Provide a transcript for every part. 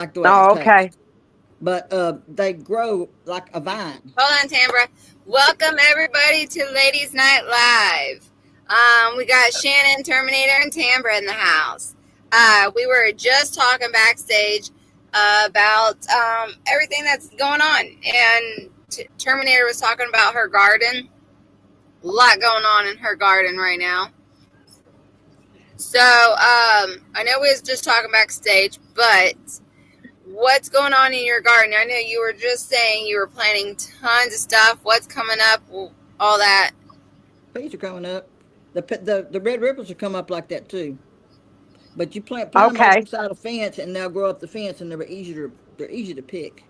like the way it's Oh, touched. okay. But they grow like a vine. Hold on, Tambra. Welcome everybody to Ladies Night Live. We got Shannon, Terminator, and Tambra in the house. We were just talking backstage about everything that's going on, and Terminator was talking about her garden. A lot going on in her garden right now. So I know we was just talking backstage, but what's going on in your garden? I know you were just saying you were planting tons of stuff. What's coming up? All that. Peas are coming up. The red ripples will come up like that too. But you plant them Okay. alongside a fence, and they'll grow up the fence, and they're easy to pick.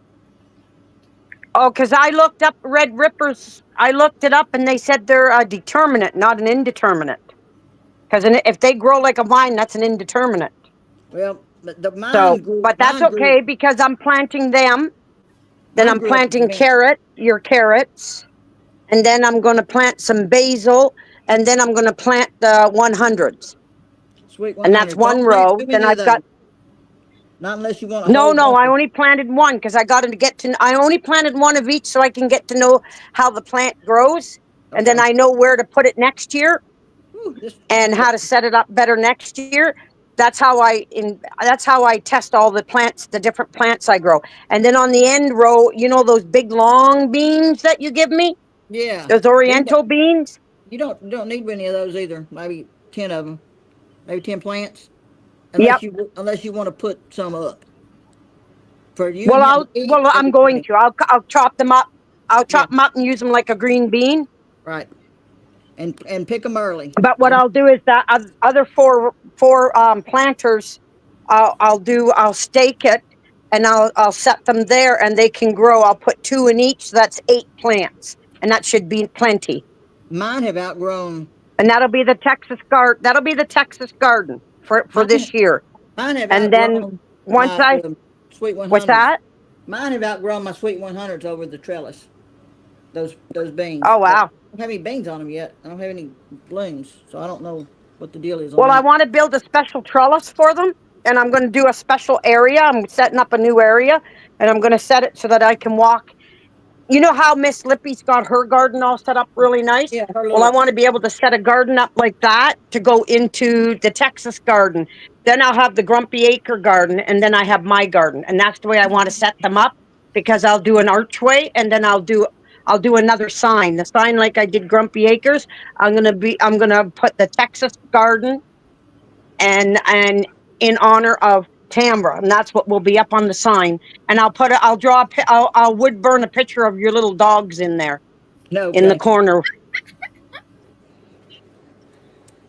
Oh, because I looked up red rippers. I looked it up, and they said they're a determinate, not an indeterminate. Because if they grow like a vine, that's an indeterminate. Well, the So, but that's okay because I'm planting them. Then mine I'm grew up at the planting fence. your carrots, and then I'm going to plant some basil, and then I'm going to plant the 100s, Sweet and that's 100. one Don't plant row. too Then many of I've got those. Not unless you want a no, whole no. bunch I of. only planted one because I got to get to. I only planted one of each so I can get to know how the plant grows, and then Okay. I know where to put it next year Whew, and how to set it up better next year. That's how I test all the plants, the different plants I grow. And then on the end row, those big long beans that you give me, yeah. those Then Oriental beans. you don't need any of those either. Maybe 10 of them. Maybe 10 plants. Yep. Unless you want to put some up for you and Well, him to eat. I'm That'd be going great. to. I'll chop them up. I'll Yeah. chop them up and use them like a green bean. Right. And pick them early. But what Don't. I'll do is that other four planters, I'll stake it, and I'll set them there, and they can grow. I'll put two in each, so that's 8 plants, and that should be plenty. Mine have outgrown. And that'll be the Texas garden. That'll be the Texas garden for Mine this year. mine have And then outgrown once my I sweet what's 100s. that? Mine have outgrown my sweet 100s over the trellis. Those beans. Oh But I wow. don't have any beans on them yet. I don't have any blooms, so I don't know what the deal is on Well, I that. want to build a special trellis for them, and I'm going to do a special area. I'm setting up a new area, and I'm going to set it so that I can walk. You know how Miss Lippy's got her garden all set up really nice? Yeah, her Well, I little. want to be able to set a garden up like that to go into the Texas garden. Then I'll have the Grumpy Acre garden, and then I have my garden, and that's the way I want to set them up because I'll do an archway, and then I'll do another sign. The sign like I did Grumpy Acres. I'm gonna put the Texas garden and in honor of Tambra, and that's what will be up on the sign. And I'll wood burn a picture of your little dogs in there No, in the okay. corner.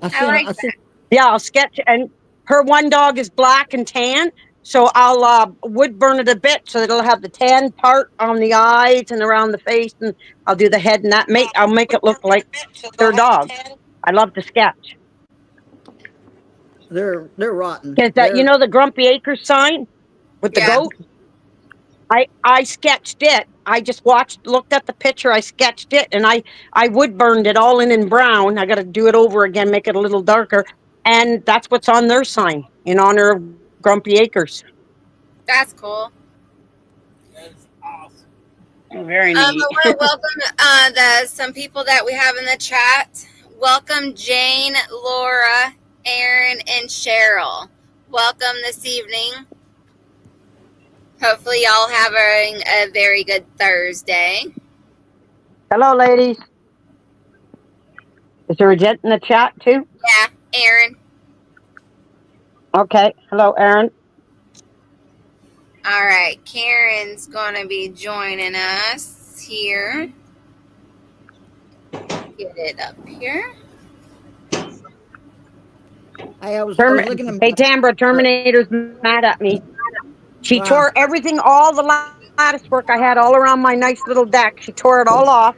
I I sent. like I sent. Yeah, I'll sketch. And her one dog is black and tan, so I'll wood burn it a bit so that it'll have the tan part on the eyes and around the face, and I'll do the head, and I'll make it look like their dog. I love to sketch They're rotten. because that They're the Grumpy Acres sign with the yeah. goat. I sketched it. I just looked at the picture. I sketched it, and I wood burned it all in brown. I got to do it over again, make it a little darker, and that's what's on their sign in honor of Grumpy Acres. That's cool. Very I neat. want to welcome some people that we have in the chat. Welcome Jane, Laura, Aaron, and Cheryl. Welcome this evening. Hopefully y'all having a very good Thursday. Hello, ladies. Is there a jet in the chat too? Yeah, Aaron. Okay. Hello, Aaron. All right, Karen's going to be joining us here. Get it up here. I was looking at Hey, Tambra, Terminator's mad at me. She wow. tore everything, all the lattice work I had all around my nice little deck. She tore it all off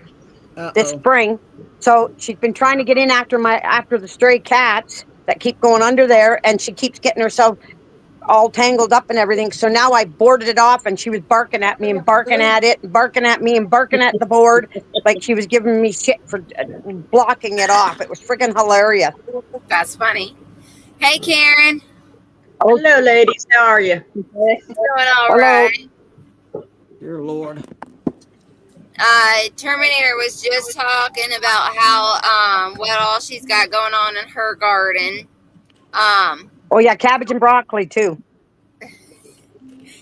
this Uh-oh. spring. So she's been trying to get in after the stray cats that keep going under there, and she keeps getting herself all tangled up and everything. So now I boarded it off, and she was barking at me and barking at it and barking at me and barking at the board like she was giving me shit for blocking it off. It was freaking hilarious. That's funny. Hey, Karen. Hello, ladies. How are you? Doing all Hello. right. Dear Lord. Terminator was just talking about how what all she's got going on in her garden. Oh yeah, cabbage and broccoli too.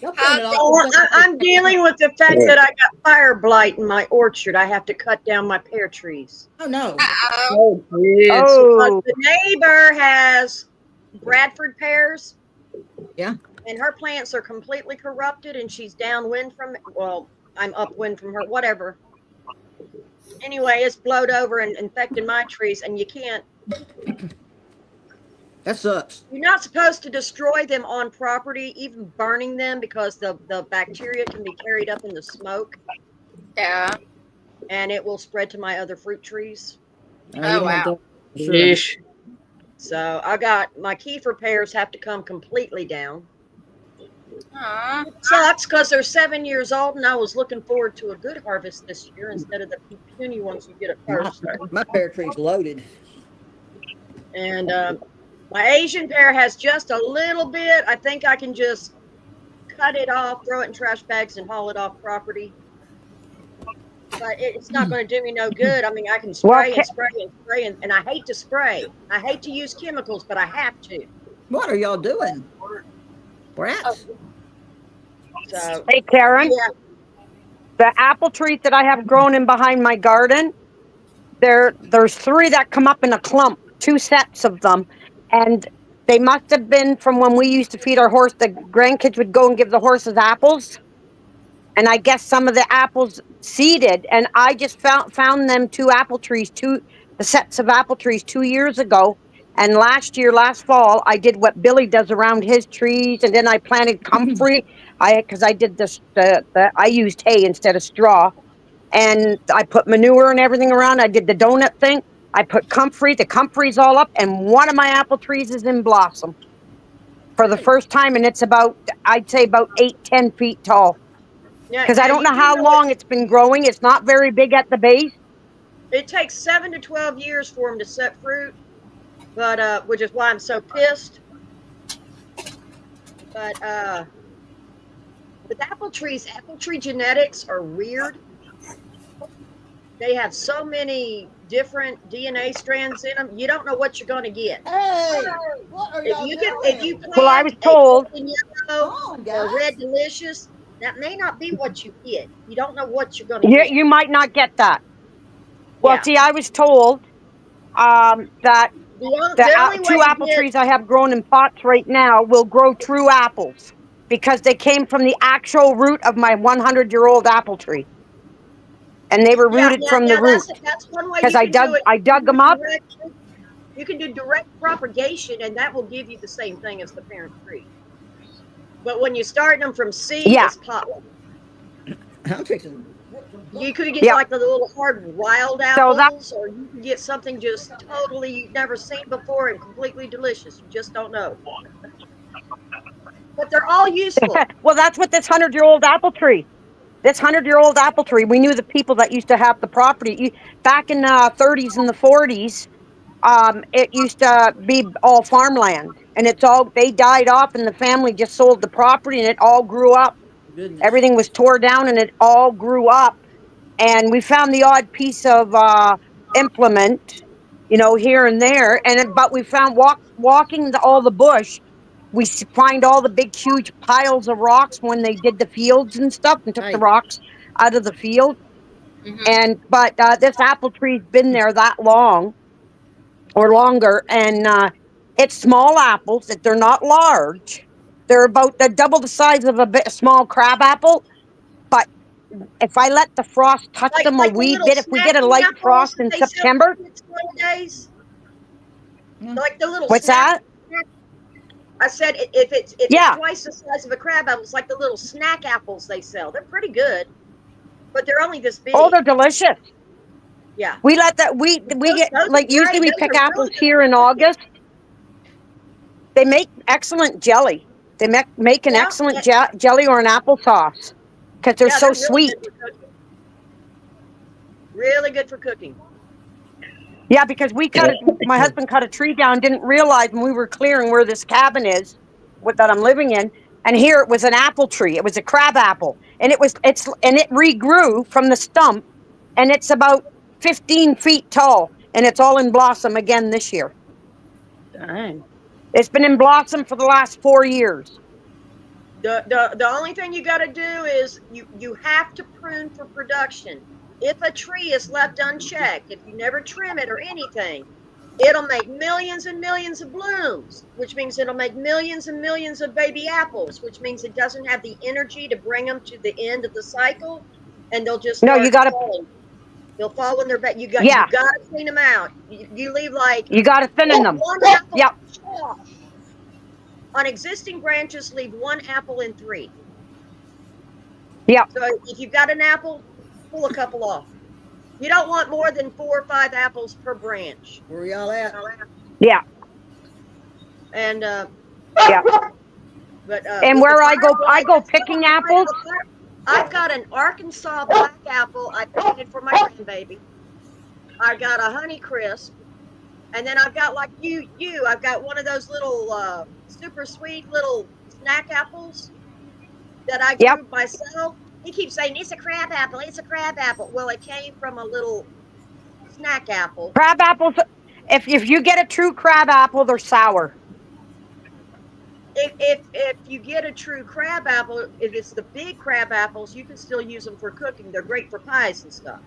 Y'all How putting it Oh, all. I'm dealing with the fact that I got fire blight in my orchard. I have to cut down my pear trees. Oh no. uh-oh. Yes. Oh. The neighbor has Bradford pears. Yeah. And her plants are completely corrupted, and she's downwind from it. Well, I'm upwind from her, whatever. Anyway, it's blowed over and infected my trees, and you can't. That sucks. You're not supposed to destroy them on property, even burning them, because the bacteria can be carried up in the smoke, Yeah. and it will spread to my other fruit trees. You Oh, don't want wow. that. Sure. So I got my kefir pears have to come completely down. Aw. It sucks because they're 7 years old, and I was looking forward to a good harvest this year instead of the puny ones you get at first. My pear tree's loaded. And my Asian pear has just a little bit. I think I can just cut it off, throw it in trash bags, and haul it off property. But it's not going to do me no good. I mean, I can spray and spray and spray, and I hate to spray. I hate to use chemicals, but I have to. What are y'all doing? Brats? So, Hey Karen, yeah. the apple trees that I have grown in behind my garden, there's 3 that come up in a clump, 2 sets of them, and they must have been from when we used to feed our horse. The grandkids would go and give the horses apples, and I guess some of the apples seeded, and I just found them 2 apple trees, the sets of apple trees 2 years ago. And last fall, I did what Billy does around his trees, and then I planted comfrey. Because I did this, I used hay instead of straw, and I put manure and everything around. I did the donut thing. I put comfrey. The comfrey's all up, and one of my apple trees is in blossom for the first time, and it's I'd say about 8-10 feet tall. Because I don't know how long it's been growing. It's not very big at the base. It takes 7 to 12 years for them to set fruit, but which is why I'm so pissed. But with apple trees, apple tree genetics are weird. They have so many different DNA strands in them. You don't know what you're going to get. Hey, what are y'all If you plant Well, I was told. yellow or red delicious, that may not be what you get. You don't know what you're going to get. You might not get that. Well, Yeah. see, I was told that The only way 2 you apple get- trees I have grown in pots right now will grow true apples because they came from the actual root of my 100-year-old apple tree, and they were rooted from the root. That's one way. Because I dug them up. You can do direct propagation, and that will give you the same thing as the parent tree. But when you start them from seed, it's potluck. I'm fixing. You could get like the little hard wild apples, or you could get something just totally you've never seen before and completely delicious. You just don't know. But they're all useful. Well, that's what this 100-year-old apple tree. This 100-year-old apple tree, we knew the people that used to have the property. Back in the 30s and the 40s, it used to be all farmland. And they died off, and the family just sold the property, and it all grew up. Goodness. Everything was tore down, and it all grew up. And we found the odd piece of implement, here and there. But we found walking all the bush, we find all the big, huge piles of rocks when they did the fields and stuff and took the rocks out of the field. Mm-hmm. But this apple tree's been there that long or longer, and it's small apples. They're not large. They're about double the size of a small crab apple. But if I let the frost touch them a wee bit, if we get a light frost in September. Like the little What's that? I said if it's twice the size of a crab apple, it's like the little snack apples they sell. They're pretty good, but they're only this big. Oh, they're delicious. Yeah. We let that we get like usually we pick apples here in August. They make excellent jelly. They make an excellent jelly or an applesauce because they're so sweet. Really good for cooking. Yeah, because my husband cut a tree down, didn't realize when we were clearing where this cabin is, that I'm living in, and here it was an apple tree. It was a crab apple, and it regrew from the stump, and it's about 15 feet tall, and it's all in blossom again this year. Dang. It's been in blossom for the last 4 years. The only thing you got to do is you have to prune for production. If a tree is left unchecked, if you never trim it or anything, it'll make millions and millions of blooms, which means it'll make millions and millions of baby apples, which means it doesn't have the energy to bring them to the end of the cycle, and they'll just No, start you gotta- falling. They'll fall in their back. You got Yeah. to clean them out. You leave like You got to thin them. one apple Yep. on existing branches. Leave one apple in 3. Yep. So if you've got an apple, pull a couple off. You don't want more than 4 or 5 apples per branch. Where y'all at? Yeah. And Yeah. but And with where the I go firelight, picking apples. I've got an Arkansas black apple I planted for my grandbaby. I got a Honeycrisp, and then I've got like I've got one of those little super sweet little snack apples that I grew myself. He keeps saying it's a crab apple. It's a crab apple. Well, it came from a little snack apple. Crab apples. If you get a true crab apple, they're sour. If you get a true crab apple, if it's the big crab apples, you can still use them for cooking. They're great for pies and stuff.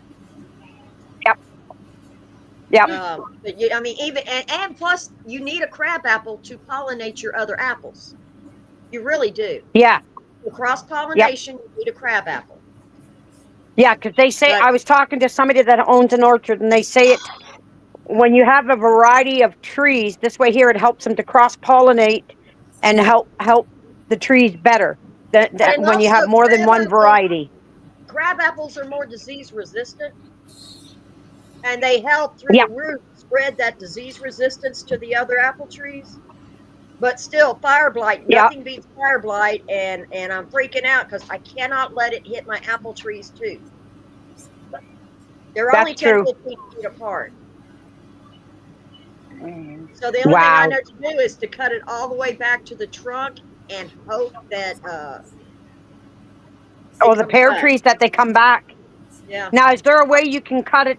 Yep. But I mean, even and plus, you need a crab apple to pollinate your other apples. You really do. Yeah. For cross pollination, you need a crab apple. Yeah, because they say, But- I was talking to somebody that owns an orchard, and they say it when you have a variety of trees, this way here it helps them to cross pollinate and help the trees better than And when you also have more than crab one apples- variety. Crab apples are more disease resistant, and they help through Yeah. the root spread that disease resistance to the other apple trees. But still, fire blight, Yeah. nothing beats fire blight, and I'm freaking out because I cannot let it hit my apple trees too. They're only That's 10, true. 15 feet apart. So the only thing Wow. I know to do is to cut it all the way back to the trunk and hope that Oh, the comes pear back. trees that they come back. Yeah. Now, is there a way you can cut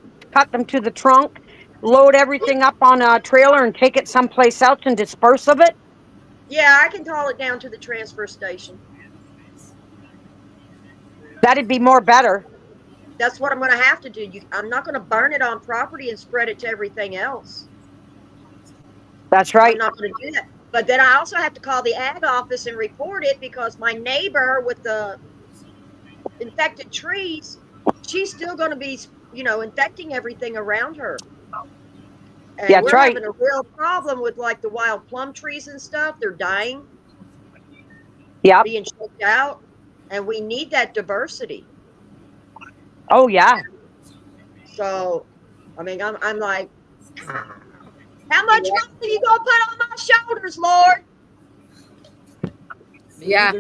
them to the trunk, load everything up on a trailer and take it someplace else and disperse of it? Yeah, I can haul it down to the transfer station. That'd be more better. That's what I'm going to have to do. I'm not going to burn it on property and spread it to everything else. That's right. I'm not going to do that. But then I also have to call the ag office and report it because my neighbor with the infected trees, she's still going to be, infecting everything around her. And That's we're right. having a real problem with like the wild plum trees and stuff. They're dying, Yep. being choked out, and we need that diversity. Oh, yeah. So, I mean, I'm like, how much weight are you gonna put on my shoulders, Lord? Yeah.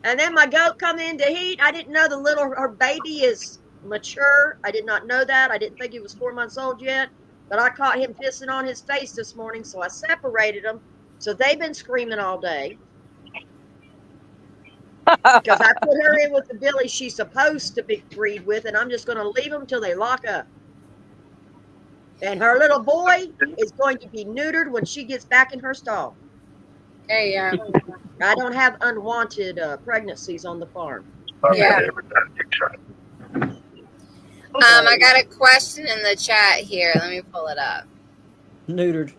And then my goat come into heat. I didn't know her baby is mature. I did not know that. I didn't think he was 4 months old yet. But I caught him pissing on his face this morning, so I separated them. So they've been screaming all day. Because I put her in with the Billy she's supposed to breed with, and I'm just going to leave them till they lock up. And her little boy is going to be neutered when she gets back in her stall. Hey, yeah. I don't have unwanted pregnancies on the farm. Yeah. I got a question in the chat here. Let me pull it up. Neutered.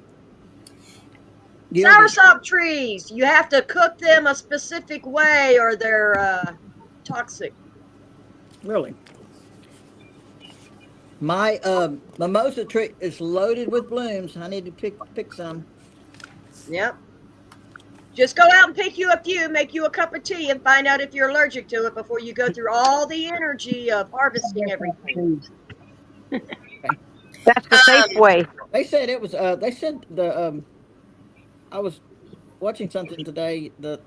Soursop trees, you have to cook them a specific way or they're toxic. Really? My mimosa tree is loaded with blooms. I need to pick some. Yep. Just go out and pick you a few, make you a cup of tea, and find out if you're allergic to it before you go through all the energy of harvesting everything. That's the safe way. They said it was. They said I was watching something today. The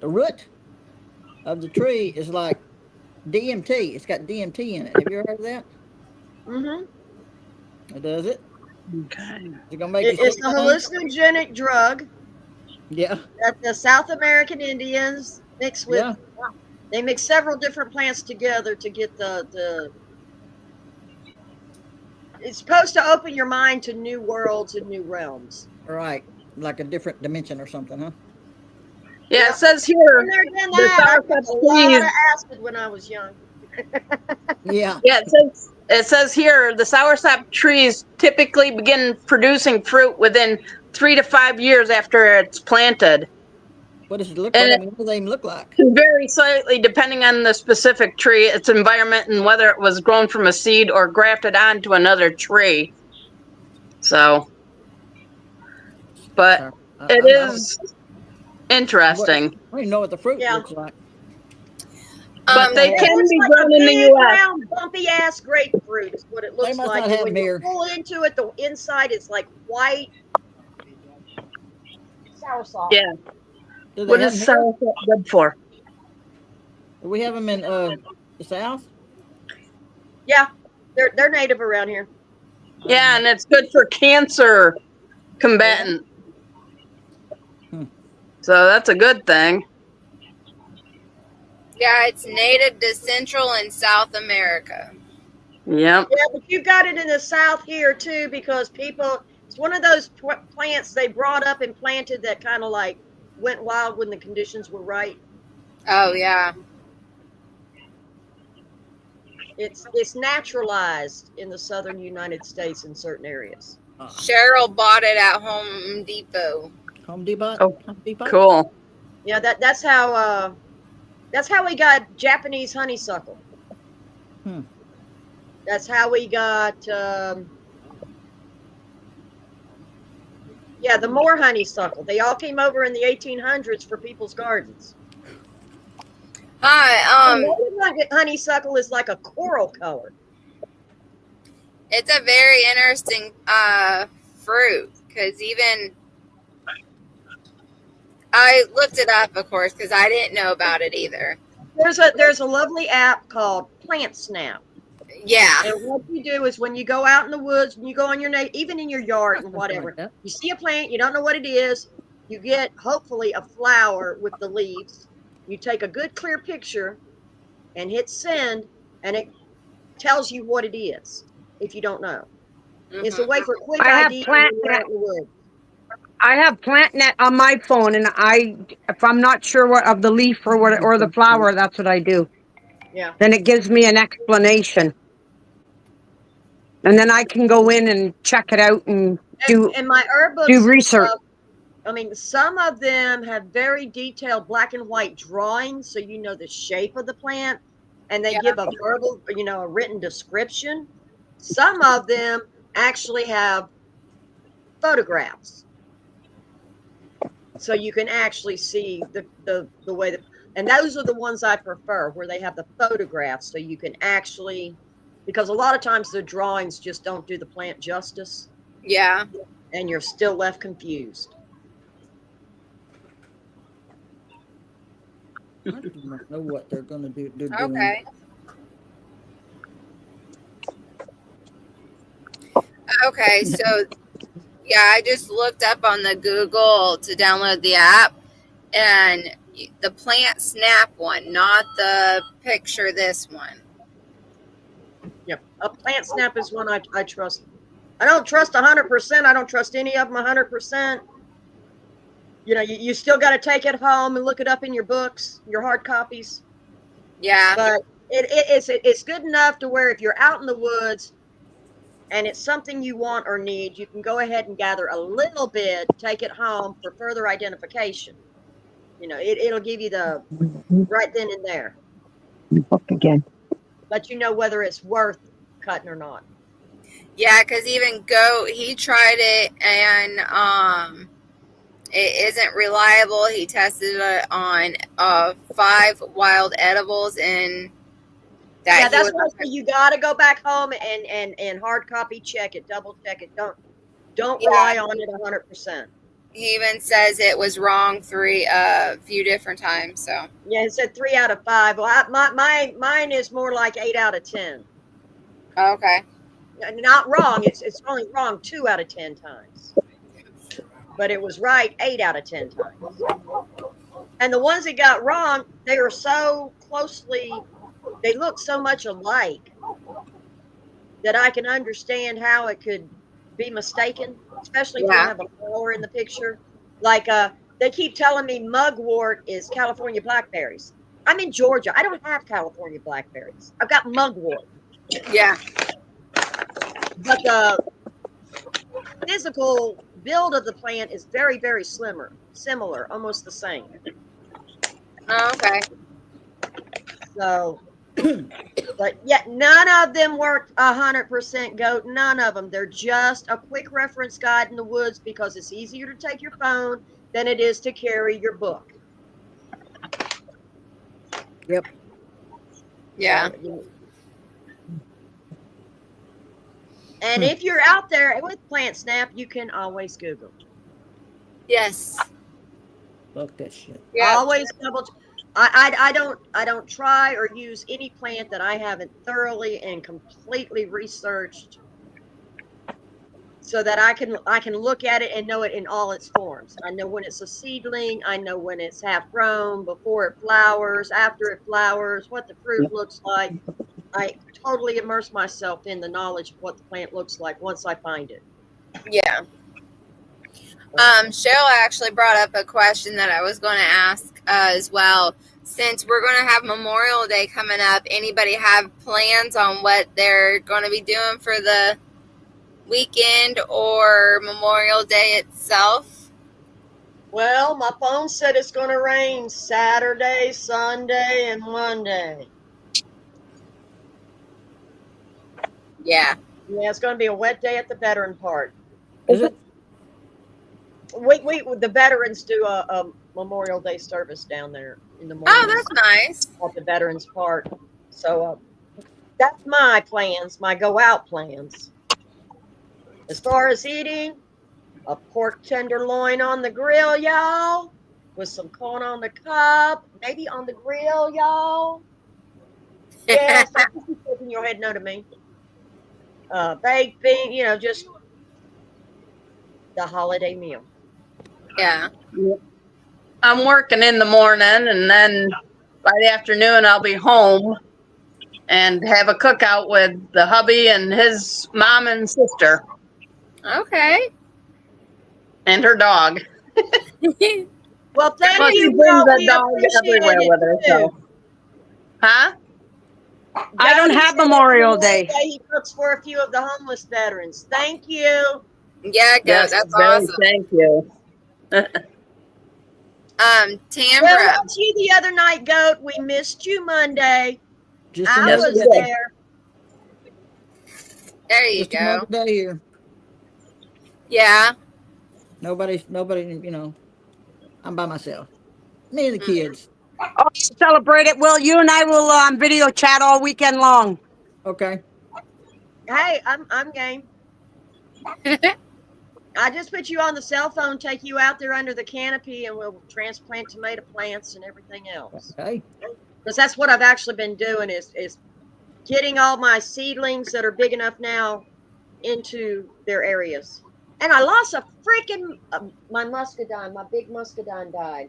root of the tree is like DMT. It's got DMT in it. Have you ever heard of that? Mm-hmm. It does it. Okay. Is it gonna make you It's sick a or something? hallucinogenic drug, Yeah. that the South American Indians mix with. Yeah. They mix several different plants together to get the. It's supposed to open your mind to new worlds and new realms. Right. Like a different dimension or something, huh? Yeah, Yep. it says Been here there, done the that. I soursop took a lot of trees. acid when I was young. Yeah. Yeah, it says here the soursop trees typically begin producing fruit within 3 to 5 years after it's planted, What does it look? and What I it mean, what do they even look like? can vary slightly depending on the specific tree, its environment, and whether it was grown from a seed or grafted onto another tree. So, but Sorry. it I don't, is what, interesting. I don't even know what the fruit Yeah. looks like. But they It can looks be like a grown in the big, U.S. round, bumpy ass grapefruit is what it looks must like. not And have when you mirror. pull into it, the inside is like white soursop. Yeah. Do they What have is them here? soursop good for? Do we have them in the South? Yeah, they're native around here. Yeah, and it's good for cancer combatant. Hmm. So that's a good thing. Yeah, it's native to Central and South America. Yep. Yeah, but you've got it in the South here too, because people. It's one of those plants they brought up and planted that kind of like went wild when the conditions were right. Oh yeah. It's naturalized in the southern United States in certain areas. Cheryl bought it at Home Depot. Home Depot. Oh, Home Depot. Cool. Yeah, that's how we got Japanese honeysuckle. Hmm. That's how we got the Moor honeysuckle. They all came over in the 1800s for people's gardens. Hi. Native honeysuckle is like a coral color. It's a very interesting fruit because even I looked it up, of course, because I didn't know about it either. There's a lovely app called Plant Snap. Yeah. And what you do is when you go out in the woods, when you go on your even in your yard and whatever, you see a plant, you don't know what it is, you get hopefully a flower with the leaves. You take a good clear picture and hit send, and it tells you what it is if you don't know. It's a way for quick I have ID plant when you're out in the woods. I have PlantNet on my phone, and if I'm not sure what of the leaf or the flower, that's what I do. Yeah. Then it gives me an explanation, and then I can go in and check it out and do And my herb books do research. I mean, some of them have very detailed black and white drawings, so you know the shape of the plant, and they give a verbal, a written description. Some of them actually have photographs, so you can actually see the way that. And those are the ones I prefer, where they have the photographs, so you can actually, because a lot of times the drawings just don't do the plant justice, Yeah. and you're still left confused. I do not know what they're going to do. Okay. Okay, so yeah, I just looked up on the Google to download the app, and the Plant Snap one, not the picture this one. Yep. A Plant Snap is one I trust. I don't trust 100%. I don't trust any of them 100%. You still got to take it home and look it up in your books, your hard copies. Yeah. But it's good enough to where if you're out in the woods and it's something you want or need, you can go ahead and gather a little bit, take it home for further identification. It'll give you the right then and there. Again. Let you know whether it's worth cutting or not. Yeah, because even Goat, he tried it and it isn't reliable. He tested it on 5 wild edibles, and that That's why you got to go back home and hard copy check it, double check it. Don't rely on it 100%. he even says it was wrong a few different times. So Yeah, it said 3 out of 5. Well, mine is more like 8 out of 10. okay. Not wrong. It's only wrong 2 out of 10 times. but it was right 8 out of 10 times. And the ones that got wrong, they were so closely, they look so much alike that I can understand how it could be mistaken, especially if you Yeah. have a flower in the picture. Like they keep telling me mugwort is California blackberries. I'm in Georgia. I don't have California blackberries. I've got mugwort. Yeah. But the physical build of the plant is very, very similar, almost the same. Oh, okay. So, but yet none of them work 100% goat. None of them. They're just a quick reference guide in the woods because it's easier to take your phone than it is to carry your book. Yeah. And if you're out there with PlantSnap, you can always Google. Yes. Fuck that shit. Yeah. Always double. I don't try or use any plant that I haven't thoroughly and completely researched, so that I can look at it and know it in all its forms. I know when it's a seedling. I know when it's half grown, before it flowers, after it flowers, what the fruit looks like. I totally immerse myself in the knowledge of what the plant looks like once I find it. Yeah. Cheryl actually brought up a question that I was going to ask as well. Since we're going to have Memorial Day coming up, anybody have plans on what they're going to be doing for the weekend or Memorial Day itself? Well, my phone said it's going to rain Saturday, Sunday, and Monday. Yeah. Yeah, it's going to be a wet day at the veteran park. Is it? The veterans do a Memorial Day service down there in the morning. Oh, that's nice. At the veterans park. So that's my plans, my go out plans. As far as eating, a pork tenderloin on the grill, y'all, with some corn on the cob, maybe on the grill, y'all. Yes, I think you're shaking your head no to me. Baked bean, just the holiday meal. Yeah. I'm working in the morning, and then by the afternoon I'll be home and have a cookout with the hubby and his mom and sister Okay. and her dog. Well, thank Well, she you. brings Well, the we dog appreciate everywhere it, with her. So, too. huh? I don't have Memorial Day. He cooks for a few of the homeless veterans. Thank you. Yeah, go. Yes, That's very, awesome. Thank you. Well, Tambra. watch you the other night, Goat. We missed you Monday. Just I another was day. there. There you Just go. another day here. Yeah. Nobody, I'm by myself. Me and the kids. Oh, celebrate it. Will you and I will video chat all weekend long. Okay. Hey, I'm game. I just put you on the cell phone, take you out there under the canopy, and we'll transplant tomato plants and everything else. Okay. Because that's what I've actually been doing is getting all my seedlings that are big enough now into their areas. And I lost a freaking my muscadine, my big muscadine died.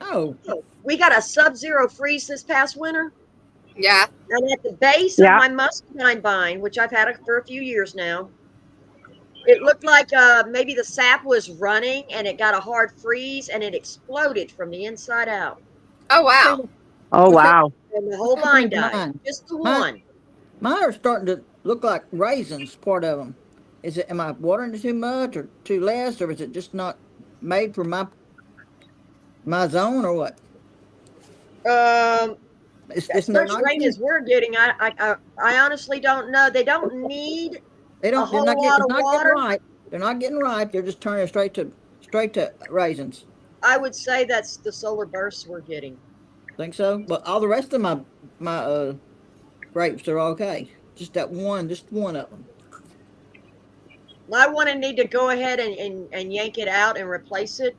Oh, We got a sub-zero freeze this past winter, Yeah. and at the base Yeah. of my muscadine vine, which I've had for a few years now, it looked like maybe the sap was running and it got a hard freeze and it exploded from the inside out. Oh, wow. Oh, wow. And the whole What's vine happening to died. mine? Just the Mine- one. mine are starting to look like raisins, part of them. Am I watering it too much or too less, or is it just not made for my zone, or what? It's As not much rain as we're getting, I honestly don't know. They don't need. They don't. a They're whole not lot getting. of It's not water. getting ripe. They're not getting ripe. They're just turning straight to raisins. I would say that's the solar bursts we're getting. Think so? But all the rest of my grapes are okay. Just one of them. I want to need to go ahead and yank it out and replace it,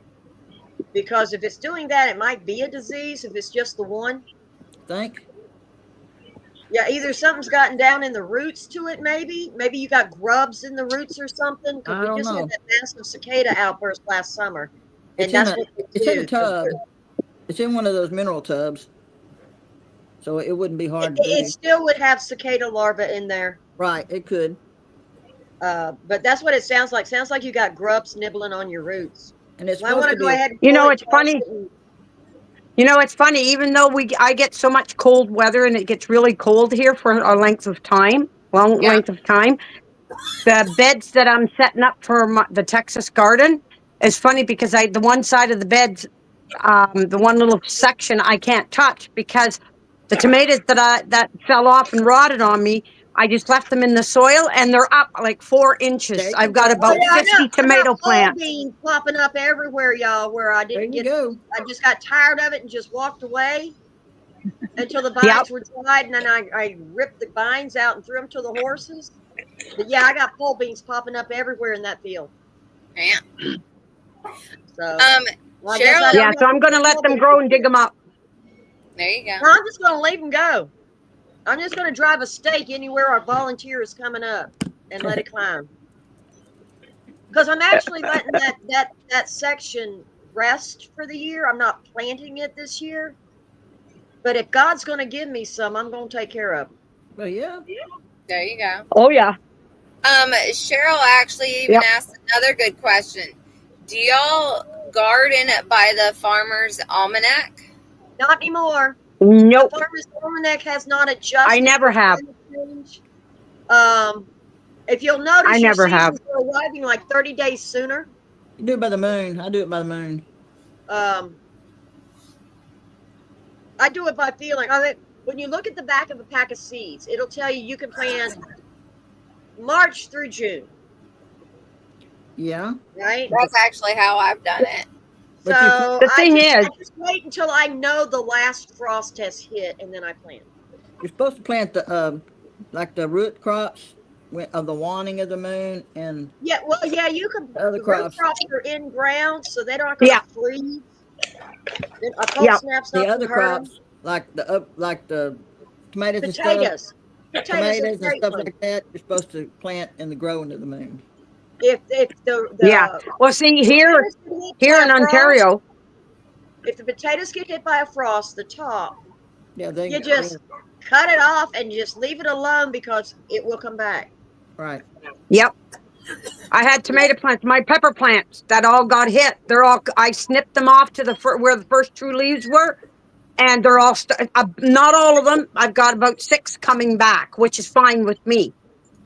because if it's doing that, it might be a disease. If it's just the one, Think. Yeah, either something's gotten down in the roots to it, maybe. Maybe you got grubs in the roots or something. Because I we don't just know. had that massive cicada outburst last summer. And It's in that's a what they it's in a do. tub. It's in one of those mineral tubs, so it wouldn't be hard to It do. still would have cicada larvae in there. Right, it could. But that's what it sounds like. Sounds like you got grubs nibbling on your roots. And it's So I want supposed to to go be. ahead and You pull know, it, it's toss funny. it, and- You know, it's funny. Even though I get so much cold weather and it gets really cold here for a length of time, long Yeah. length of time, the beds that I'm setting up for the Texas garden is funny because the one side of the beds, the one little section I can't touch because the tomatoes that fell off and rotted on me, I just left them in the soil and they're up like 4 inches. There you I've got go. about Oh, yeah, 50 tomato I got pole plants. beans popping up everywhere, y'all, where I There didn't you get. go. I just got tired of it and just walked away until the Yep. vines were dried, and then I ripped the vines out and threw them to the horses. But yeah, I got pole beans popping up everywhere in that field. Yeah. So well, I Cheryl- guess I don't Yeah, have so I'm going to pole let them beans grow this and dig year. them up. There you go. No, I'm just going to leave them go. I'm just going to drive a stake anywhere our volunteer is coming up and let it climb. Because I'm actually letting that section rest for the year. I'm not planting it this year. But if God's going to give me some, I'm going to take care of them. Well, yeah. There you go. Oh, yeah. Cheryl actually even Yep. asked another good question. Do y'all garden by the Farmer's Almanac? Not anymore. Nope. The Farmer's Almanac has not adjusted. I never for have. climate change. If you'll notice, I your never have. seasons are arriving like 30 days sooner. You do it by the moon. I do it by the moon. I do it by feeling. I mean, when you look at the back of a pack of seeds, it'll tell you can plant March through June, Yeah. right? That's actually how I've done it. But So The thing I is- just wait until I know the last frost has hit, and then I plant. You're supposed to plant the like the root crops of the waning of the moon, and Yeah, well, yeah, you can. Other The root crops. crops are in ground, so they're not going to Yeah. freeze. A cold Yeah. snap's the not other gonna hurt 'em. crops like the tomatoes and stuff, Potatoes. Potatoes tomatoes are and great stuff one. like that. You're supposed to plant in the growing of the moon. If the Yeah. Well, see, here potatoes get hit in by a frost, Ontario, if the potatoes get hit by a frost, the top, Yeah, they you just cut it off and just leave it alone because it will come back. right. yep. I had tomato plants, my pepper plants that all got hit. I snipped them off to where the first true leaves were. And they're all, not all of them. I've got about 6 coming back, which is fine with me.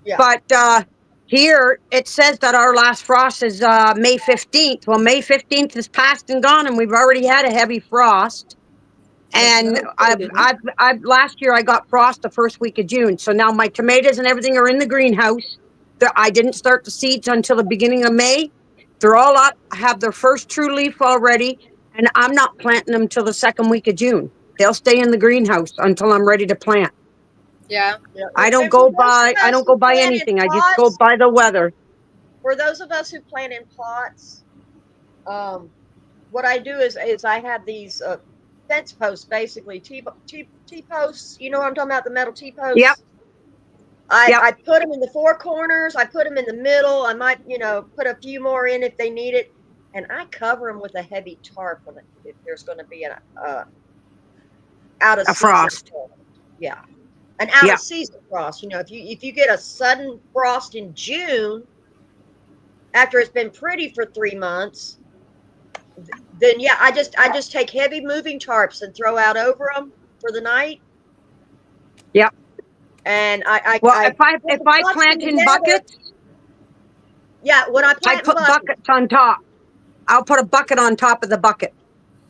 Yeah. But here it says that our last frost is May 15th. Well, May 15th is past and gone, and we've already had a heavy frost. And I've last year I got frost the first week of June. So now my tomatoes and everything are in the greenhouse. I didn't start the seeds until the beginning of May. They're all up, have their first true leaf already, and I'm not planting them till the second week of June. They'll stay in the greenhouse until I'm ready to plant. Yeah. I don't And go for those by of us who anything. plant in I just go pots, by the weather. For those of us who plant in pots, what I do is I have these fence posts, basically T posts. You know what I'm talking about? The metal T posts. Yep. I put them in the 4 corners. I put them in the middle. I might, put a few more in if they need it, and I cover them with a heavy tarp if there's going to be out of season frost. Yeah, an out Yeah. of season frost. If you get a sudden frost in June, after it's been pretty for 3 months, then yeah, I just take heavy moving tarps and throw out over them for the night. Yep. And I Well, I if I put the pots plant in together. buckets, Yeah, when I I plant put buckets, buckets on top. I'll put a bucket on top of the bucket.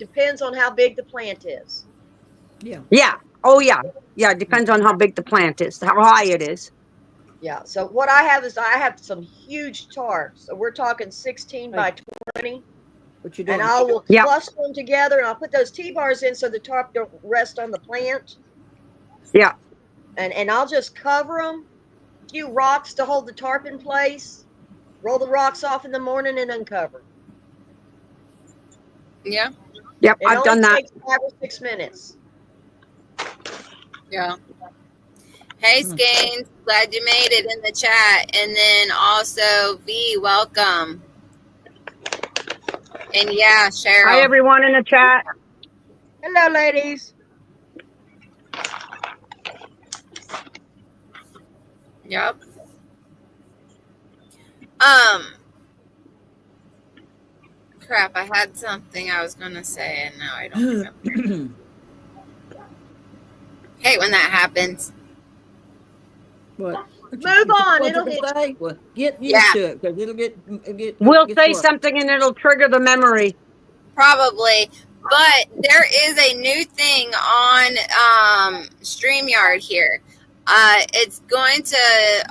depends on how big the plant is. Yeah. Yeah. Oh, yeah. Yeah, it depends on how big the plant is, how high it is. Yeah. So what I have is I have some huge tarps. So we're talking 16 by 20. What you doing? And I will Yep. cluster them together, and I'll put those T-bars in so the tarp don't rest on the plant. Yeah. And I'll just cover them, a few rocks to hold the tarp in place, roll the rocks off in the morning, and uncover. Yeah. Yep, It I've only done that. takes 5 or 6 minutes. Yeah. Hey, Skanes, glad you made it in the chat. And then also, V, welcome. And yeah, Cheryl. Hi, everyone in the chat. Hello, ladies. Yep. Crap, I had something I was gonna say and now I don't remember. Hey, when that happens. What? Move on, What it'll you hit gonna say? Well, get used Yeah. to it because it'll get. We'll guess say what? something and it'll trigger the memory. Probably. But there is a new thing on StreamYard here. It's going to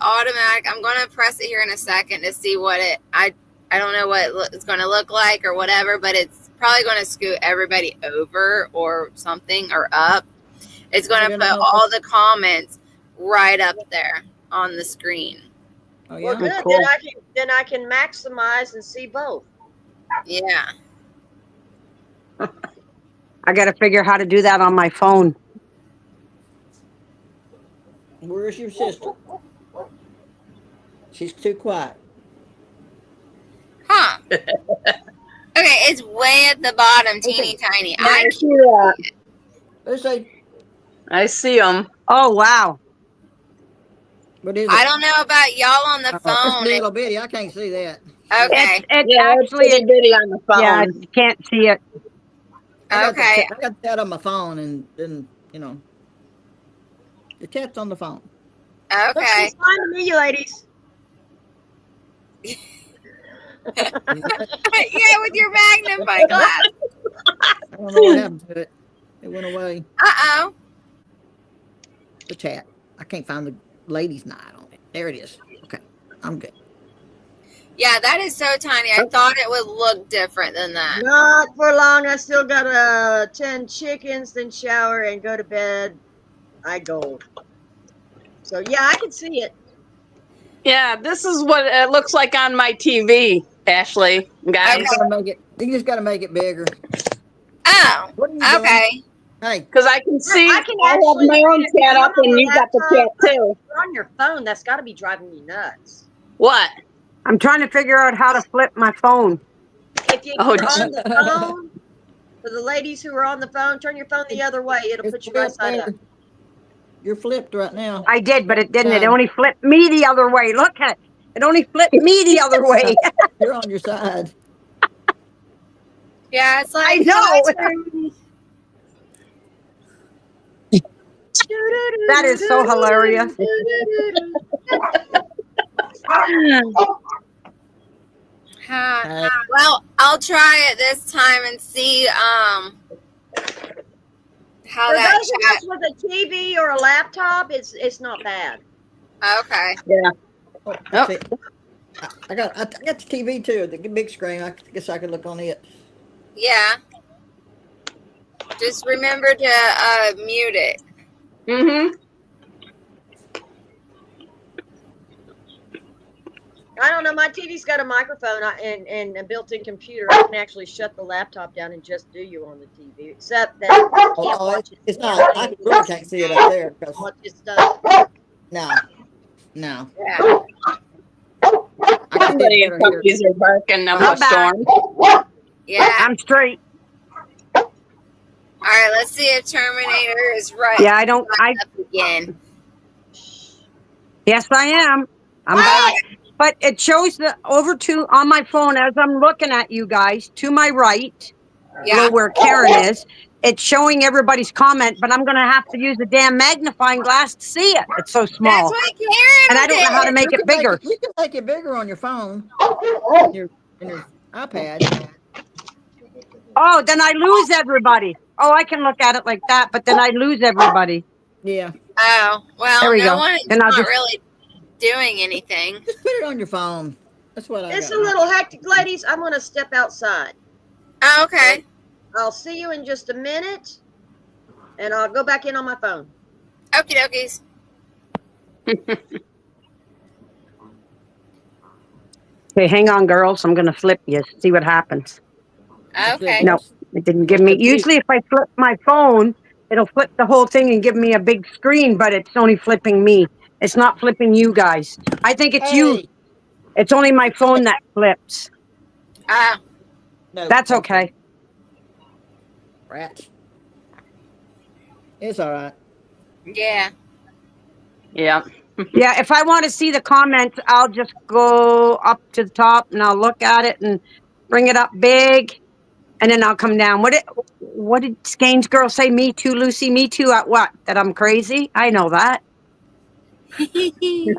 automatic. I'm going to press it here in a second to see what it. I don't know what it's going to look like or whatever, but it's probably going to scoot everybody over or something or up. It's going to put all the comments right up there on the screen. Oh, Well, yeah. good. Cool. Then I can maximize and see both. Yeah. I got to figure how to do that on my phone. Where's your sister? She's too quiet. Huh. Okay, it's way at the bottom, teeny tiny. Yeah, I see that. Let's say, I see them. Oh, wow. what is it? I don't know about y'all on the It's phone. little bitty. I can't see that. Okay. It's Yeah, actually, it's bitty on the phone. yeah, you can't see it. Okay. I got that on my phone, and then the chat's on the phone. Looks Okay. just fine to me, you ladies. Yeah, with your magnifying glass. I don't know what happened to it. It went away. Uh-oh. The chat. I can't find the ladies' night on it. There it is. Okay, I'm good. Yeah, that is so tiny. I thought it would look different than that. Not for long. I still gotta tend chickens, then shower and go to bed. I go. So yeah, I can see it. Yeah, this is what it looks like on my TV, Ashley, guys. Okay. You just got to make it bigger. Oh, What are you doing? okay. Hey, Because I can see I can I have actually my own see it. chat up and you got the chat too. You're on your phone. That's got to be driving me nuts. What? I'm trying to figure out how to flip my phone. If you Oh, are on the phone, for the ladies who are on the phone, turn your phone the other way. It'll it's put you right flipped side up. there. You're flipped right now. I did, but it didn't. It Yeah. only flipped me the other way. Look at it. It only flipped me the other way. You're on your side. Yeah, it's I like know. That is so hilarious. Well, I'll try it this time and see how For that those of chat. us with a TV or a laptop, it's not bad. Okay. Oh, Oh. see, I got the TV too, the big screen. I guess I could look on it. Yeah. Just remember to mute it. Mm-hmm. I don't know. My TV's got a microphone and a built-in computer. I can actually shut the laptop down and just do you on the TV. Except that I can't Oh, watch it. it's not. I really can't see it up there because Watch it stuff. no. Yeah. I can see Somebody it in better here. puppies are barking up I'm a back. storm. Yeah. I'm straight. All right. Let's see if Terminator is right. Yeah, I don't. I Up again. yes, I am. I'm back. But it shows the over to on my phone as I'm looking at you guys to my right, Yeah. below where Karen is. It's showing everybody's comment, but I'm gonna have to use a damn magnifying glass to see it. It's so That's small, what Karen and I don't know how to did. make it bigger. You can make it bigger on your phone, your iPad. Oh, then I lose everybody. Oh, I can look at it like that, but then I lose everybody. Yeah, Oh, well, There we no go. one's Then I'll not just- really doing anything. just put it on your phone. That's what I It's got. a little hectic, ladies. I'm gonna step outside. Oh, okay. I'll see you in just a minute, and I'll go back in on my phone. Okie dokies. Okay, hang on, girls. I'm gonna flip you. See what happens. Okay. No, it didn't give me. Usually, if I flip my phone, it'll flip the whole thing and give me a big screen, but it's only flipping me. It's not flipping you guys. I think it's you. Hey. It's only my phone that flips. Ah, No, That's okay. Rats. It's all right. yeah. Yeah. Yeah, if I want to see the comments, I'll just go up to the top and I'll look at it and bring it up big, and then I'll come down. What did Skane's girl say? Me too, Lucy. Me too at what? That I'm crazy? I know that. You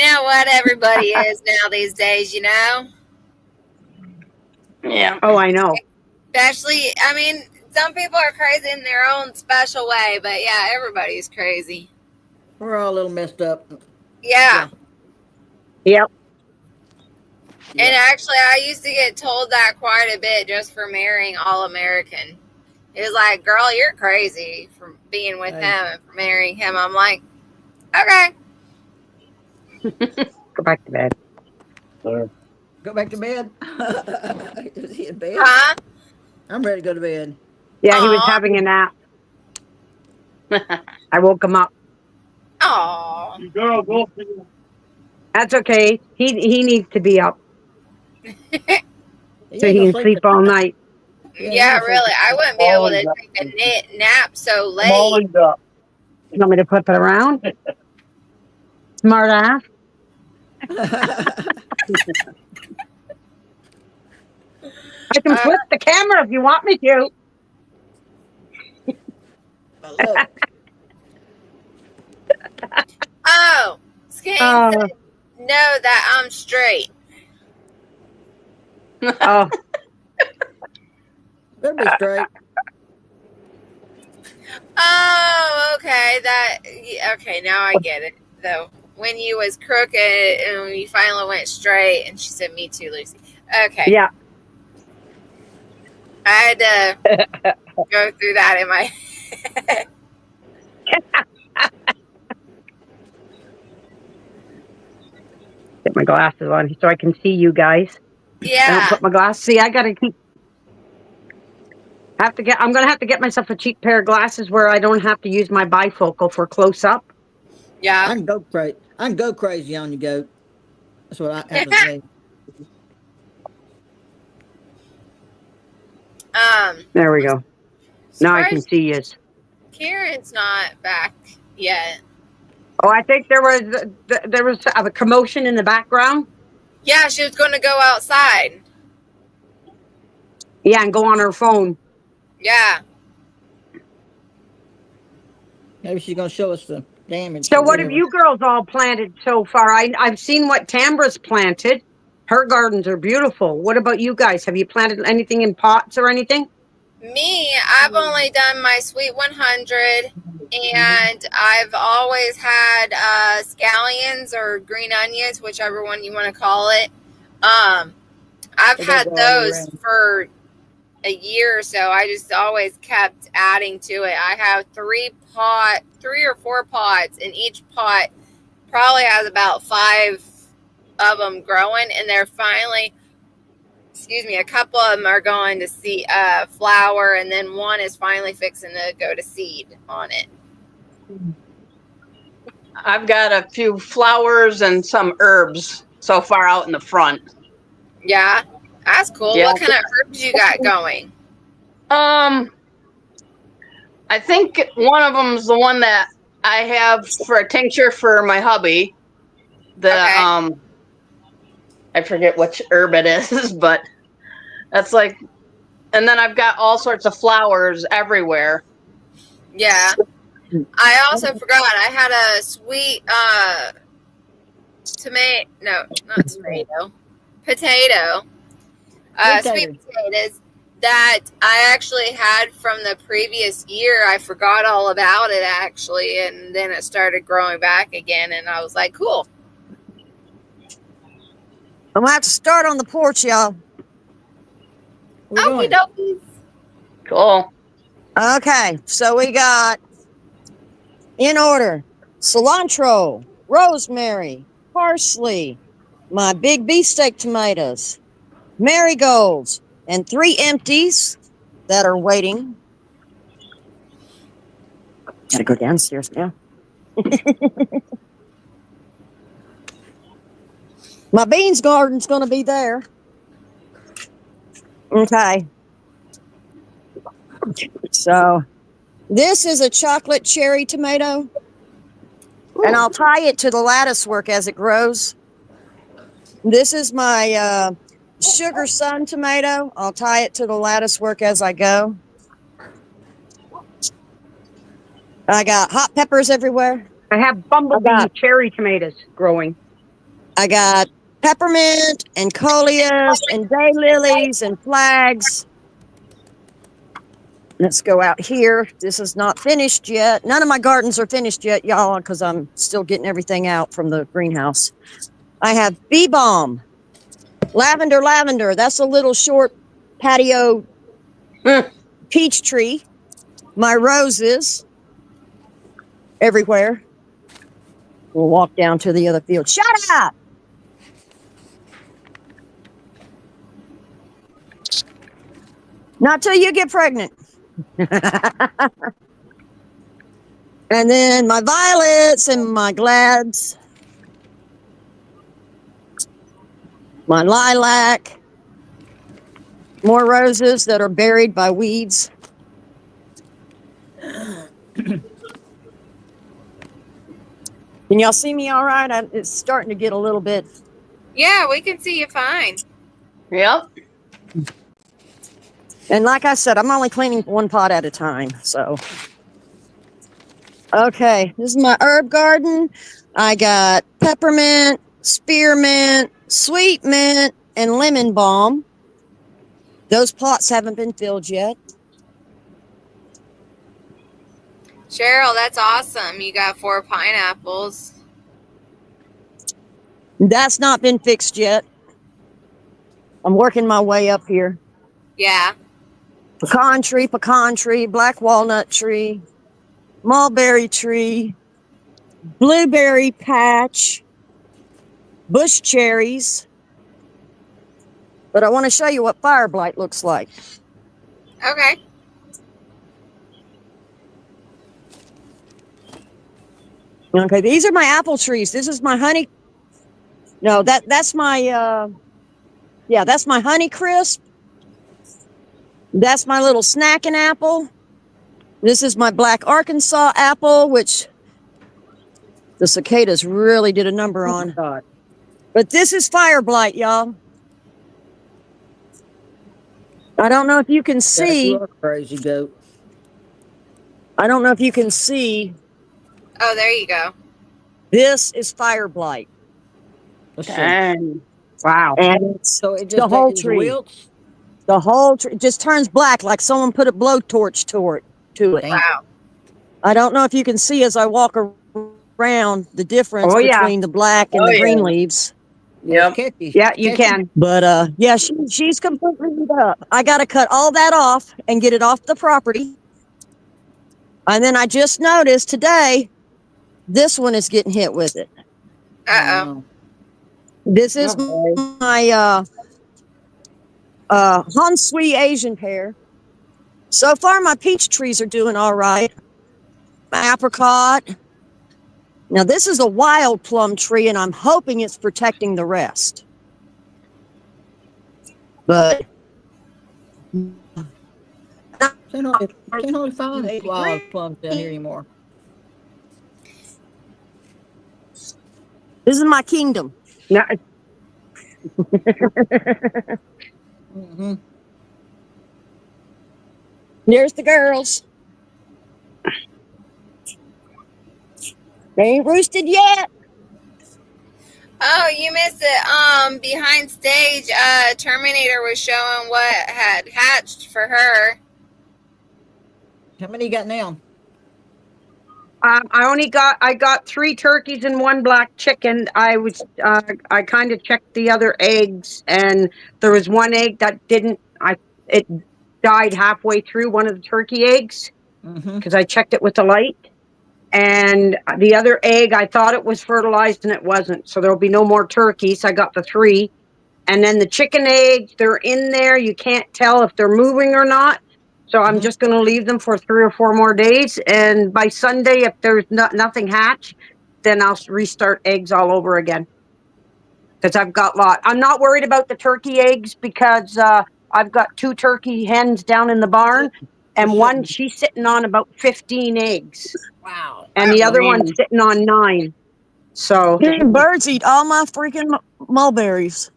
know what everybody is now these days, you know? Yeah. Oh, I know. Especially, I mean, some people are crazy in their own special way, but yeah, everybody's crazy. We're all a little messed up. Yeah. Yep. And actually, I used to get told that quite a bit just for marrying All American. It was like, girl, you're crazy for being with Hey. him and for marrying him. I'm like, okay. Go back to bed. Go back to bed. Is he in bed? Huh? I'm ready to go to bed. Yeah, he was Aw. having a nap. I woke him up. Oh. That's okay. He needs to be up He so ain't he gonna can sleep sleep all night. Yeah, he's really. I wouldn't be able to Always take a nap so late. up. You want me to flip it around? Smart ass. I can flip the camera if you want me to. Look, Oh, Skane said, no, that I'm straight. Oh, better be straight. Oh, okay. Okay, now I get it. Though, when you was crooked and when you finally went straight, and she said, me too, Lucy. Okay. yeah. I had to go through that in my head. Get my glasses on so I can see you guys. I don't Yeah. put my glasses. See, I gotta keep. I'm gonna have to get myself a cheap pair of glasses where I don't have to use my bifocal for close up. I Yeah. can go crazy. I can go crazy on you, goat. That's what I have to say. There we go. Now I can surprised see you. Karen's not back yet. Oh, I think there was a commotion in the background. Yeah, she was going to go outside. Yeah, and go on her phone. Yeah. Maybe she's gonna show us the damage. So or what have whatever. you girls all planted so far? I've seen what Tambra's planted. Her gardens are beautiful. What about you guys? Have you planted anything in pots or anything? Me, I've only done my Sweet 100, and I've always had scallions or green onions, whichever one you want to call it. I've They had go all year those round. for a year or so. I just always kept adding to it. I have 3 or 4 pots, and each pot probably has about 5 of them growing, and they're finally, a couple of them are going to see flower, and then one is finally fixing to go to seed on it. I've got a few flowers and some herbs so far out in the front. Yeah, that's cool. Yeah. What kind of herbs you got going? I think one of them's the one that I have for a tincture for my hubby. Okay. I forget which herb it is, but that's like, and then I've got all sorts of flowers everywhere. Yeah. I also forgot I had a sweet potato. Sweet potatoes that I actually had from the previous year. I forgot all about it actually, and then it started growing back again, and I was like, cool. I'm gonna have to start on the porch, y'all. We're Okie going. dokies. Cool. Okay, so we got in order cilantro, rosemary, parsley, my big beefsteak tomatoes, marigolds, and 3 empties that are waiting. Gotta go downstairs now. My beans garden's gonna be there. Okay. So this is a chocolate cherry tomato. And I'll tie it to the lattice work as it grows. This is my sugar sun tomato. I'll tie it to the lattice work as I go. I got hot peppers everywhere. I have bumblebee got- cherry tomatoes growing. I got peppermint and coleus and daylilies and flags. Let's go out here. This is not finished yet. None of my gardens are finished yet, y'all, because I'm still getting everything out from the greenhouse. I have bee balm, lavender. That's a little short patio peach tree. My roses everywhere. We'll walk down to the other field. Shut up! Not till you get pregnant. And then my violets and my glads. My lilac. More roses that are buried by weeds. Can y'all see me all right? It's starting to get a little bit. Yeah, we can see you fine. Yep. And like I said, I'm only cleaning one pot at a time. So, okay, this is my herb garden. I got peppermint, spearmint, sweet mint, and lemon balm. Those pots haven't been filled yet. Cheryl, that's awesome. You got 4 pineapples. That's not been fixed yet. I'm working my way up here. Yeah. Pecan tree, black walnut tree, mulberry tree, blueberry patch, bush cherries. But I want to show you what fire blight looks like. Okay. Okay, these are my apple trees. This is my honey. No, that's my that's my honey crisp. That's my little snacking apple. This is my black Arkansas apple, which the cicadas really did a number on. God. But this is fire blight, y'all. I don't know if you can see. You're a crazy goat. I don't know if you can see. Oh, there you go. This is fire blight. Let's see. Dang. Wow. And it's So it just the whole it just tree. wilts? the whole tree just turns black like someone put a blowtorch to it. Dang. Wow. I don't know if you can see as I walk around the difference Oh, yeah. between the black and Oh, the yeah. green leaves. Yep. Catchy. Yeah, you Catchy. can. But yeah, she's completely lit up. I got to cut all that off and get it off the property. And then I just noticed today, this one is getting hit with it. Uh-oh. This is Okay. my Hansui Asian pear. So far, my peach trees are doing all right. My apricot. Now, this is a wild plum tree, and I'm hoping it's protecting the rest. But Can't hardly find wild plums down here anymore. this is my kingdom. No, Mm-hmm. There's the girls. They ain't roosted yet. Oh, you missed it. Behind stage, Terminator was showing what had hatched for her. How many you got now? I got 3 turkeys and 1 black chicken. I kind of checked the other eggs, and there was 1 egg that it died halfway through, one of the turkey eggs, Mm-hmm. because I checked it with the light. And the other egg, I thought it was fertilized and it wasn't. So there'll be no more turkeys. I got the 3. And then the chicken eggs, they're in there. You can't tell if they're moving or not. So I'm just going to leave them for 3 or 4 more days. And by Sunday, if there's nothing hatch, then I'll restart eggs all over again. Because I've got I'm not worried about the turkey eggs because I've got 2 turkey hens down in the barn. And one, she's sitting on about 15 eggs. Wow. And the other one's sitting on 9. So Birds eat all my freaking mulberries.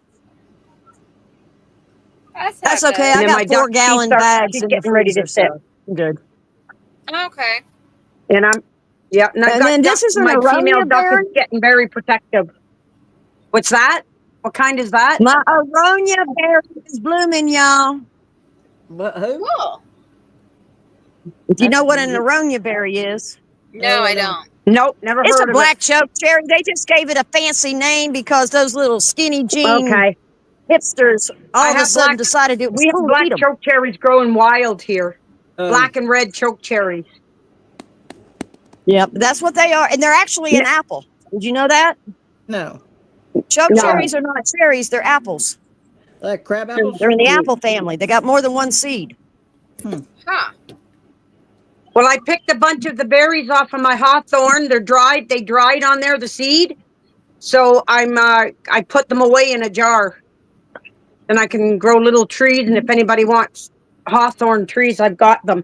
That's not okay. good. I And then my got 4 duck, gallon she's bags in the getting ready to freezer, sit. so I'm good. Okay. And I'm, yeah. And, And then this is an my female aronia duck berry. is getting very protective. What's that? What kind is that? My aronia berry is blooming, y'all. But who? Cool. If you know what an That's- aronia berry is, No, I don't. Nope, never it's a heard of black choke cherry. They just gave it a fancy name because those little skinny it. jean Okay. hipsters I all of a have sudden black- decided it was We have cool to black eat 'em. choke cherries growing wild here. Black and red choke cherries. Yep, that's what they are, and they're actually an apple. Did you know that? No. Choke No. cherries are not cherries; they're apples. Like crab apples? They're in the apple family. They got more than one seed. Huh. Well, I picked a bunch of the berries off of my hawthorn. They're dried. They dried on there, the seed. So I put them away in a jar. And I can grow little trees. And if anybody wants hawthorn trees, I've got them.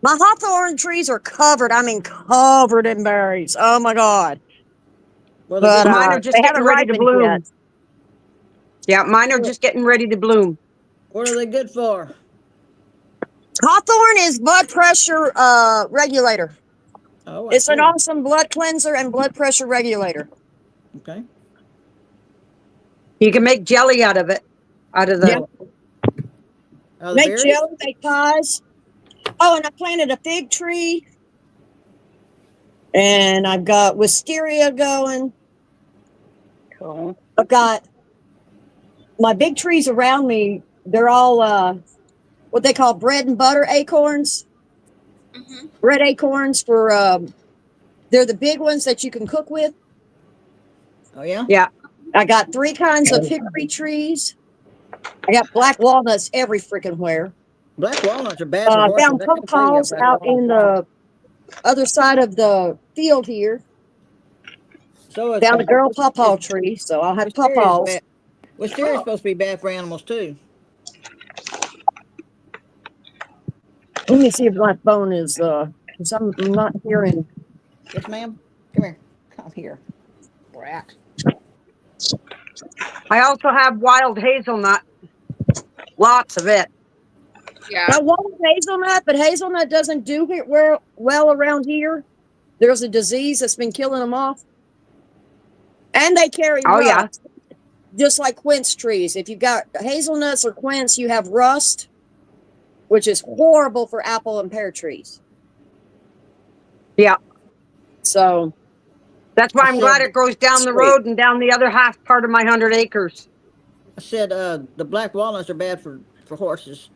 My hawthorn trees are covered. I mean, covered in berries. Oh my god! Well, But Mine are just they getting haven't ready to ripened bloom. yet. Yeah, mine are just getting ready to bloom. what are they good for? Hawthorn is blood pressure regulator. Oh, I It's an see. awesome blood cleanser and blood pressure regulator. Okay. You can make jelly out of it. Out of the Are the Make berries? jelly, make pies. Oh, and I planted a fig tree. And I've got wisteria going. Cool. I've got my big trees around me. They're all what they call bread and butter acorns. Hmm. Red acorns for they're the big ones that you can cook with. Oh, yeah? I got 3 kinds of hickory trees. I got black walnuts every freaking where. Black walnuts are bad for I horses. found I can tell you pawpaws black out in walnuts. the other side of the field here. So it's Found a girl pawpaw tree, so I'll have pawpaws. Wisteria is supposed to be bad for animals, too. Let me see if my phone is because I'm not hearing. Yes, ma'am? Come here. Come here. Rat. I also have wild hazelnut. Lots of it. Yeah. I want hazelnut, but hazelnut doesn't do it well around here. There's a disease that's been killing them off. And they carry Oh, rust, yeah. just like quince trees. If you've got hazelnuts or quince, you have rust, which is horrible for apple and pear trees. Yeah. So That's why I'm glad it grows down the Sweet. road and down the other half part of my 100 acres. I said the black walnuts are bad for horses.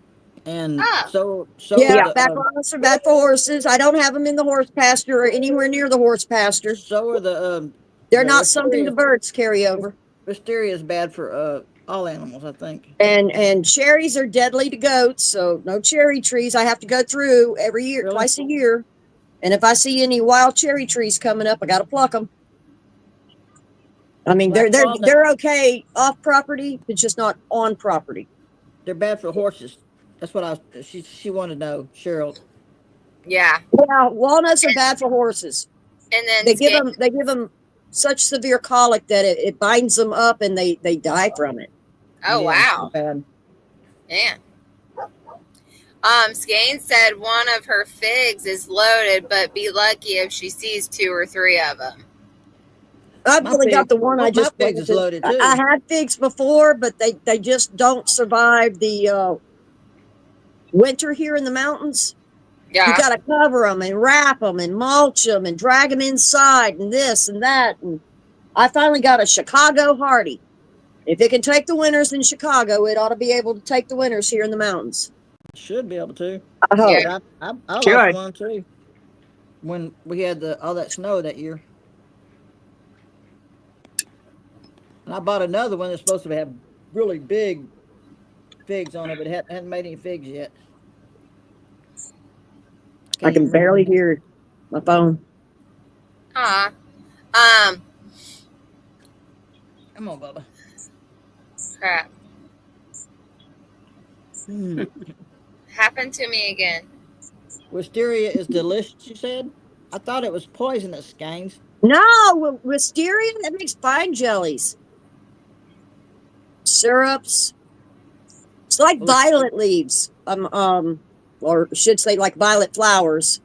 And Ah. so yeah, are the, black walnuts are bad for horses. I don't have them in the horse pasture or anywhere near the horse pasture. so are the They're Yeah, not that's something the serious. birds carry over. wisteria is bad for all animals, I think. And cherries are deadly to goats, so no cherry trees. I have to go through every year, Really? twice a year. And if I see any wild cherry trees coming up, I got to pluck them. I mean, Black they're walnut. they're okay off property, it's just not on property. They're bad for horses. That's what she wanted to know, Cheryl. Yeah. Yeah, walnuts are bad for horses. And then They give them such severe colic that it binds them up and they die from it. Oh, Yeah, wow. bad. Man. Skane said one of her figs is loaded, but be lucky if she sees 2 or 3 of them. I've My only got fig- the one I my just figs is planted. loaded, too. I had figs before, but they just don't survive the winter here in the mountains. Yeah. You got to cover them and wrap them and mulch them and drag them inside and this and that. And I finally got a Chicago Hardy. If it can take the winters in Chicago, it ought to be able to take the winters here in the mountains. Should be able to. I hope. Yeah. I lost Good. one too. When we had all that snow that year. And I bought another one that's supposed to have really big figs on it, but it hadn't made any figs yet. I can barely hear my phone. Aw. Come on, Bubba. Crap. Happened to me again. Wisteria is delicious, you said? I thought it was poisonous, Gaines. No, wisteria, that makes fine jellies. Syrups. It's like violet leaves. Or should say like violet flowers.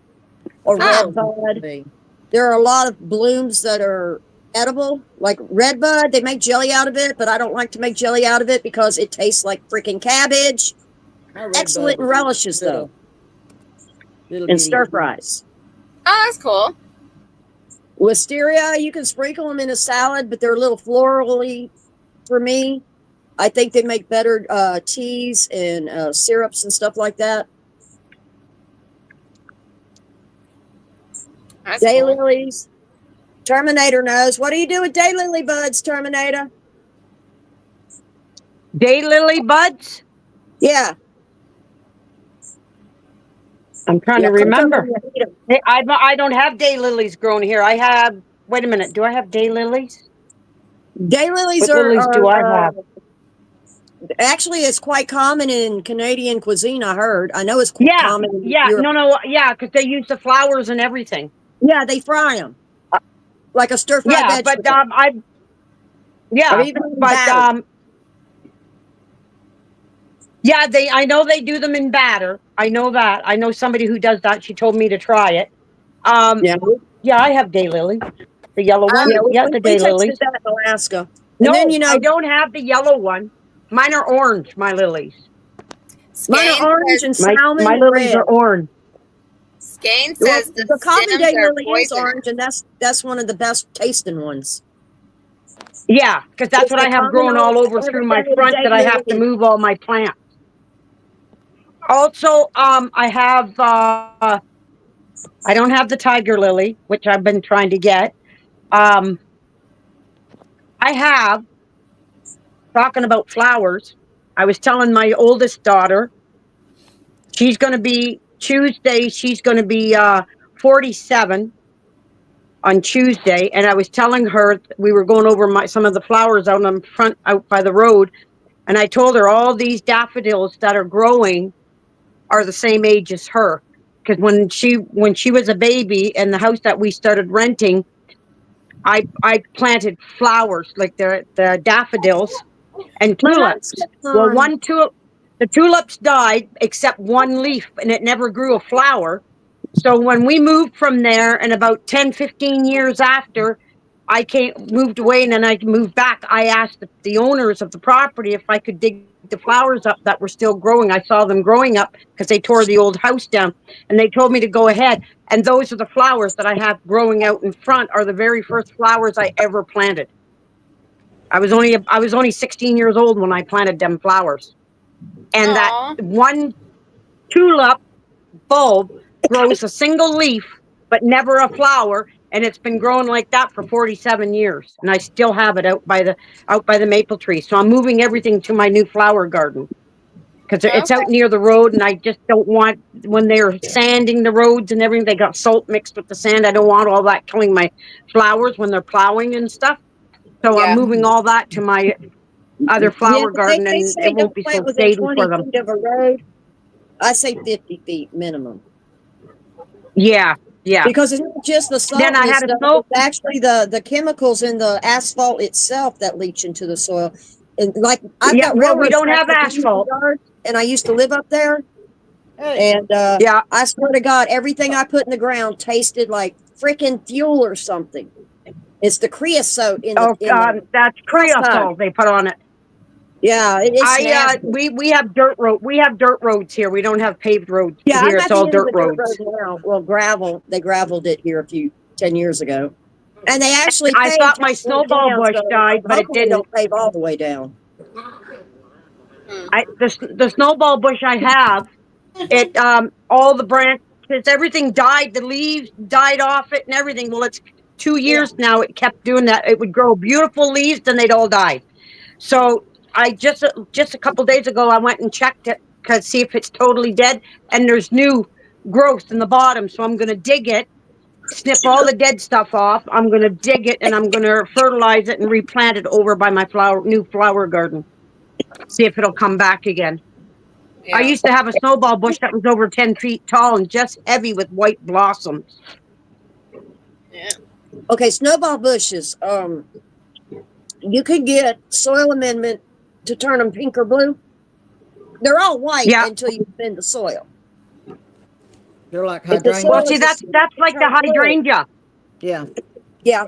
Or Ah. red bud. There are a lot of blooms that are edible, like red bud. They make jelly out of it, but I don't like to make jelly out of it because it tastes like freaking cabbage. My red Excellent bud was relishes, though, little and bitty- stir fries. Oh, that's cool. Wisteria, you can sprinkle them in a salad, but they're a little florally for me. I think they make better teas and syrups and stuff like that. That's cool. Daylilies. Terminator knows. What do you do with daylily buds, Terminator? Daylily buds? Yeah. I'm trying to Yeah, remember. sometimes you eat 'em. Hey, I don't have daylilies growing here. I have, wait a minute, do I have daylilies? Daylilies What are. lilies do I have? Actually, it's quite common in Canadian cuisine. I heard. I know it's quite Yeah, common. In yeah, Europe. no, yeah, because they use the flowers and everything. Yeah, they fry them like a stir fry Yeah, vegetable. but Or even in but batter. yeah, I know they do them in batter. I know that. I know somebody who does that. She told me to try it. Yeah, Yeah, I have daylily, the yellow one. yeah, Yeah, the we tasted daylilies. that in Alaska. No, And then, you know, I don't have the yellow one. Mine are orange. My lilies. mine Skane are orange says, and salmon My and lilies red. are orange. Skane Well, says the common stems are daylily is poisonous. orange, and that's one of the best tasting ones. Yeah, because that's It's what the I have common growing all old over through my everyday front that I have to daylily. move all my plants. Also, I have I don't have the tiger lily, which I've been trying to get. I have, talking about flowers, I was telling my oldest daughter, she's going to be Tuesday, she's going to be 47 on Tuesday, and I was telling her we were going over some of the flowers out on front, out by the road, and I told her all these daffodils that are growing are the same age as her, because when she was a baby in the house that we started renting, I planted flowers like the daffodils and tulips. Well, the tulips died except one leaf, and it never grew a flower. So when we moved from there, and about 10, 15 years after I moved away and then I moved back, I asked the owners of the property if I could dig the flowers up that were still growing. I saw them growing up because they tore the old house down, and they told me to go ahead. And those are the flowers that I have growing out in front, are the very first flowers I ever planted. I was only 16 years old when I planted them flowers. And Aw. that one tulip bulb grows a single leaf, but never a flower. And it's been growing like that for 47 years. And I still have it out by the maple tree. So I'm moving everything to my new flower garden because it's out near the road. And I just don't want, when they're sanding the roads and everything, they got salt mixed with the sand. I don't want all that killing my flowers when they're plowing and stuff. So Yeah. I'm moving all that to my other flower Yeah, garden, they and say it won't don't be plant so within shady 20 for them. feet of a road. I say 50 feet minimum. Yeah, yeah. Because it's not just the salt Then I and had a stuff, smoke- it's actually the chemicals in the asphalt itself that leach into the soil. And like I've Yeah, got well, we railroad don't have tracks in my asphalt. yard, and I used to live up there. Hey, And Yeah. I swear to God, everything I put in the ground tasted like freaking fuel or something. It's the creosote in the. Oh, that's creosote they put on it. Yeah, it's nasty. We have dirt road. We have dirt roads here. We don't have paved roads Yeah, here. I'm It's at the all end of dirt the dirt roads. road now. Well, gravel. They graveled it here 10 years ago, and they actually. I paved thought my halfway snowball down, bush so died, but it hopefully they didn't. don't pave all the way down. The snowball bush I have, it all the branches, everything died. The leaves died off it and everything. Well, it's 2 years now. It kept doing that. It would grow beautiful leaves, then they'd all die. So I just a couple days ago, I went and checked it see if it's totally dead, and there's new growth in the bottom. So I'm going to dig it, snip all the dead stuff off. I'm going to dig it and I'm going to fertilize it and replant it over by my new flower garden. See if it'll come back again. Yeah. I used to have a snowball bush that was over 10 feet tall and just heavy with white blossoms. Yeah. Okay, snowball bushes. You could get soil amendment to turn them pink or blue. They're all white Yeah. until you bend the soil. They're like If the hydrangea. soil Well, see, that's like the hydrangea. Yeah. Yeah.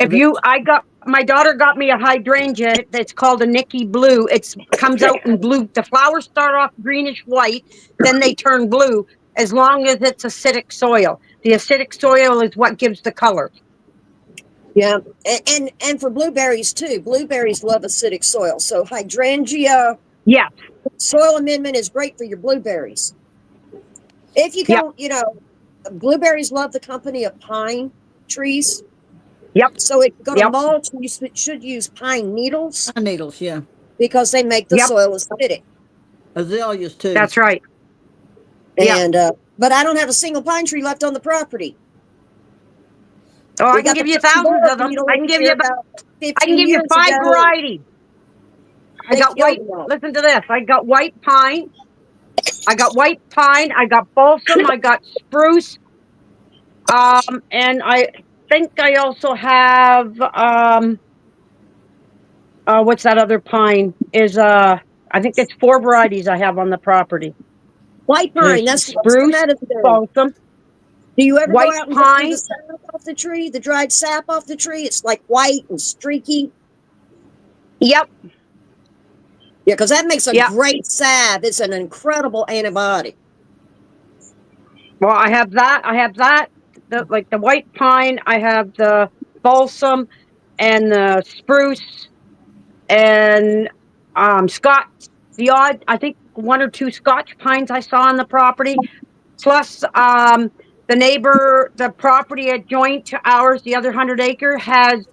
My daughter got me a hydrangea that's called a Nikki Blue. It comes out in blue. The flowers start off greenish white, then they turn blue as long as it's acidic soil. The acidic soil is what gives the color. Yeah, and for blueberries too. Blueberries love acidic soil. So hydrangea Yeah. soil amendment is great for your blueberries. If you Yep. don't, blueberries love the company of pine trees. Yep. So if you're going to Yep. mulch, you should use pine needles Pine needles, yeah. because they make the Yep. soil acidic. Azaleas too. That's right. Yeah. And but I don't have a single pine tree left on the property. Oh, I We can got give the you pine thousands board of them. beetle I can over give you here about, about I 15 can give you years 5 ago. varieties. I They got killed white. them all. Listen to this. I got white pine. I got white pine. I got balsam. I got spruce. And I think I also have what's that other pine? I think it's 4 varieties I have on the property. White pine. There's That's what's the spruce, medicine. balsam. Do you ever white go out and get pine. the sap off the tree, the dried sap off the tree? It's like white and streaky. Yep. Yeah, because that makes a Yeah. great salve. It's an incredible antibiotic. Well, I have that. Like the white pine. I have the balsam and the spruce and Scotch. I think 1 or 2 Scotch pines I saw on the property. Plus, the property adjoint to ours, the other 100-acre has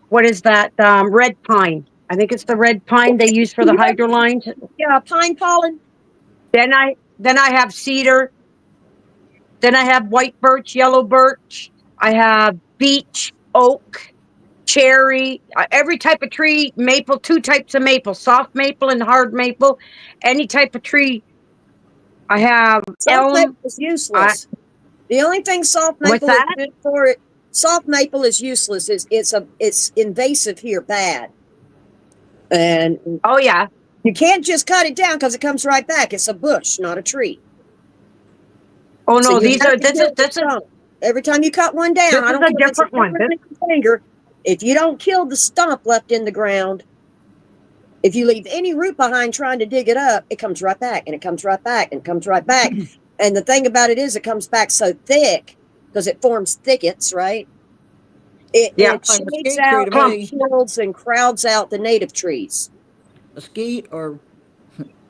what is that? Red pine. I think it's the red pine they use for the hydro lines. Yeah, pine pollen. Then I have cedar. Then I have white birch, yellow birch. I have beech, oak, cherry, every type of tree, maple, 2 types of maple, soft maple and hard maple. Any type of tree. I have Soft elm. maple is useless. The only thing soft What's maple is that? good for it. Soft maple is useless. It's invasive here bad. And Oh yeah. you can't just cut it down because it comes right back. It's a bush, not a tree. Oh So no, you these have are to this kill is the this is stump. Every time you cut one down, This I is don't a care if it's different one. different finger. If you don't kill the stump left in the ground, if you leave any root behind trying to dig it up, it comes right back and it comes right back and it comes right back. And the thing about it is, it comes back so thick because it forms thickets, right? It Yeah. Like shakes mesquite out tree to and me. kills and crowds out the native trees. Mesquite or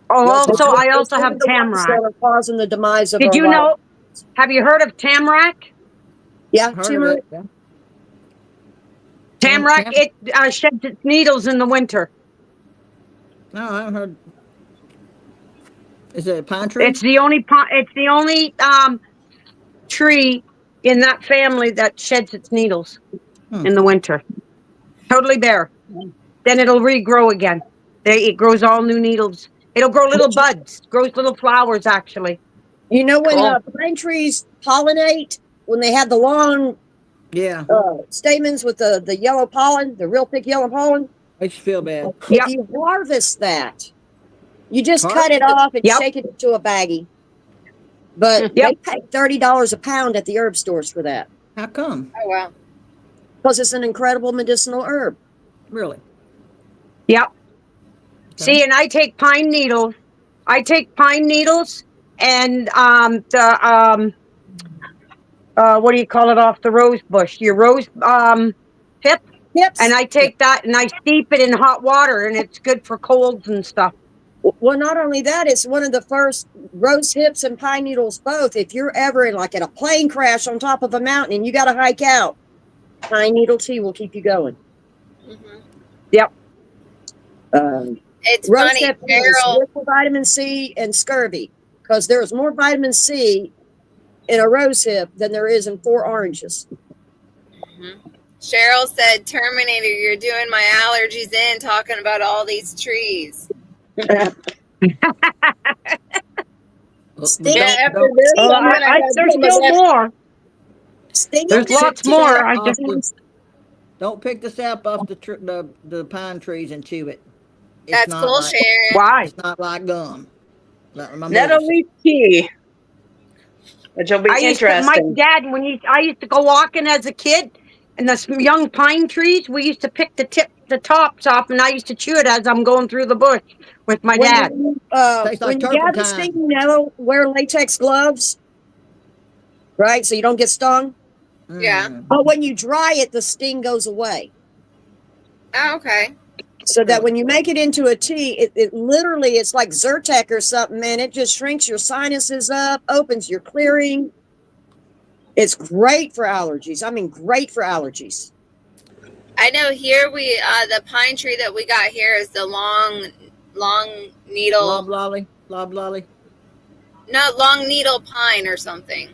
Oh, Those also are- I those also are have the ones tamarack. that are causing the demise of Did our you wild- know? Have you heard of tamarack? Yeah, heard of turmeric. it. Yeah. Tamarack, Tam- it sheds its needles in the winter. No, I haven't heard. Is it a pine tree? It's the only tree in that family that sheds its needles Hmm. in the winter. Totally bare. Then it'll regrow again. It grows all new needles. It'll grow little buds, grows little flowers actually. You know when Cool. pine trees pollinate, when they have the long Yeah. stamens with the yellow pollen, the real thick yellow pollen. Makes you feel bad. Yep. If you harvest that, you just Harvest cut it it? off and Yep. shake it into a baggie. But Yep. they pay $30 a pound at the herb stores for that How come? Oh wow. because it's an incredible medicinal herb. Really? Yep. See, and I take pine needles. And what do you call it off the rose bush? Your rose hip. Hips. And I take that and I steep it in hot water and it's good for colds and stuff. Well, not only that, it's one of the first rose hips and pine needles both. If you're ever in like in a plane crash on top of a mountain and you got to hike out, pine needle tea will keep you going. Hmm. Um, It's Rose funny, hip is Daryl. good for vitamin C and scurvy. because there's more vitamin C in a rose hip than there is in 4 oranges. Cheryl said, Terminator, you're doing my allergies in talking about all these trees. Stick- Yeah, after Don't- this, Oh, I'm gonna have there's some of still that. more. Stinging There's lots tick more. tick I off just Don't pick the sap off the pine trees and chew it. It's That's not cool, like, Sharon. why? It's not like gum. Like my Nettle mother leaf tea, which will be My interesting. dad, I used to go walking as a kid, and the young pine trees, we used to pick the tops off, and I used to chew it as I'm going through the bush with my dad. Tastes like When you gather turpentine. stinging nettle, wear latex gloves, right? So you don't get stung. Yeah. But when you dry it, the sting goes away. Oh, okay. So that when you make it into a tea, it literally, it's like Zyrtec or something, man. It just shrinks your sinuses up, opens your clearing. It's great for allergies. I mean, great for allergies. I know here the pine tree that we got here is the long needle, Loblolly. no, long needle pine or something.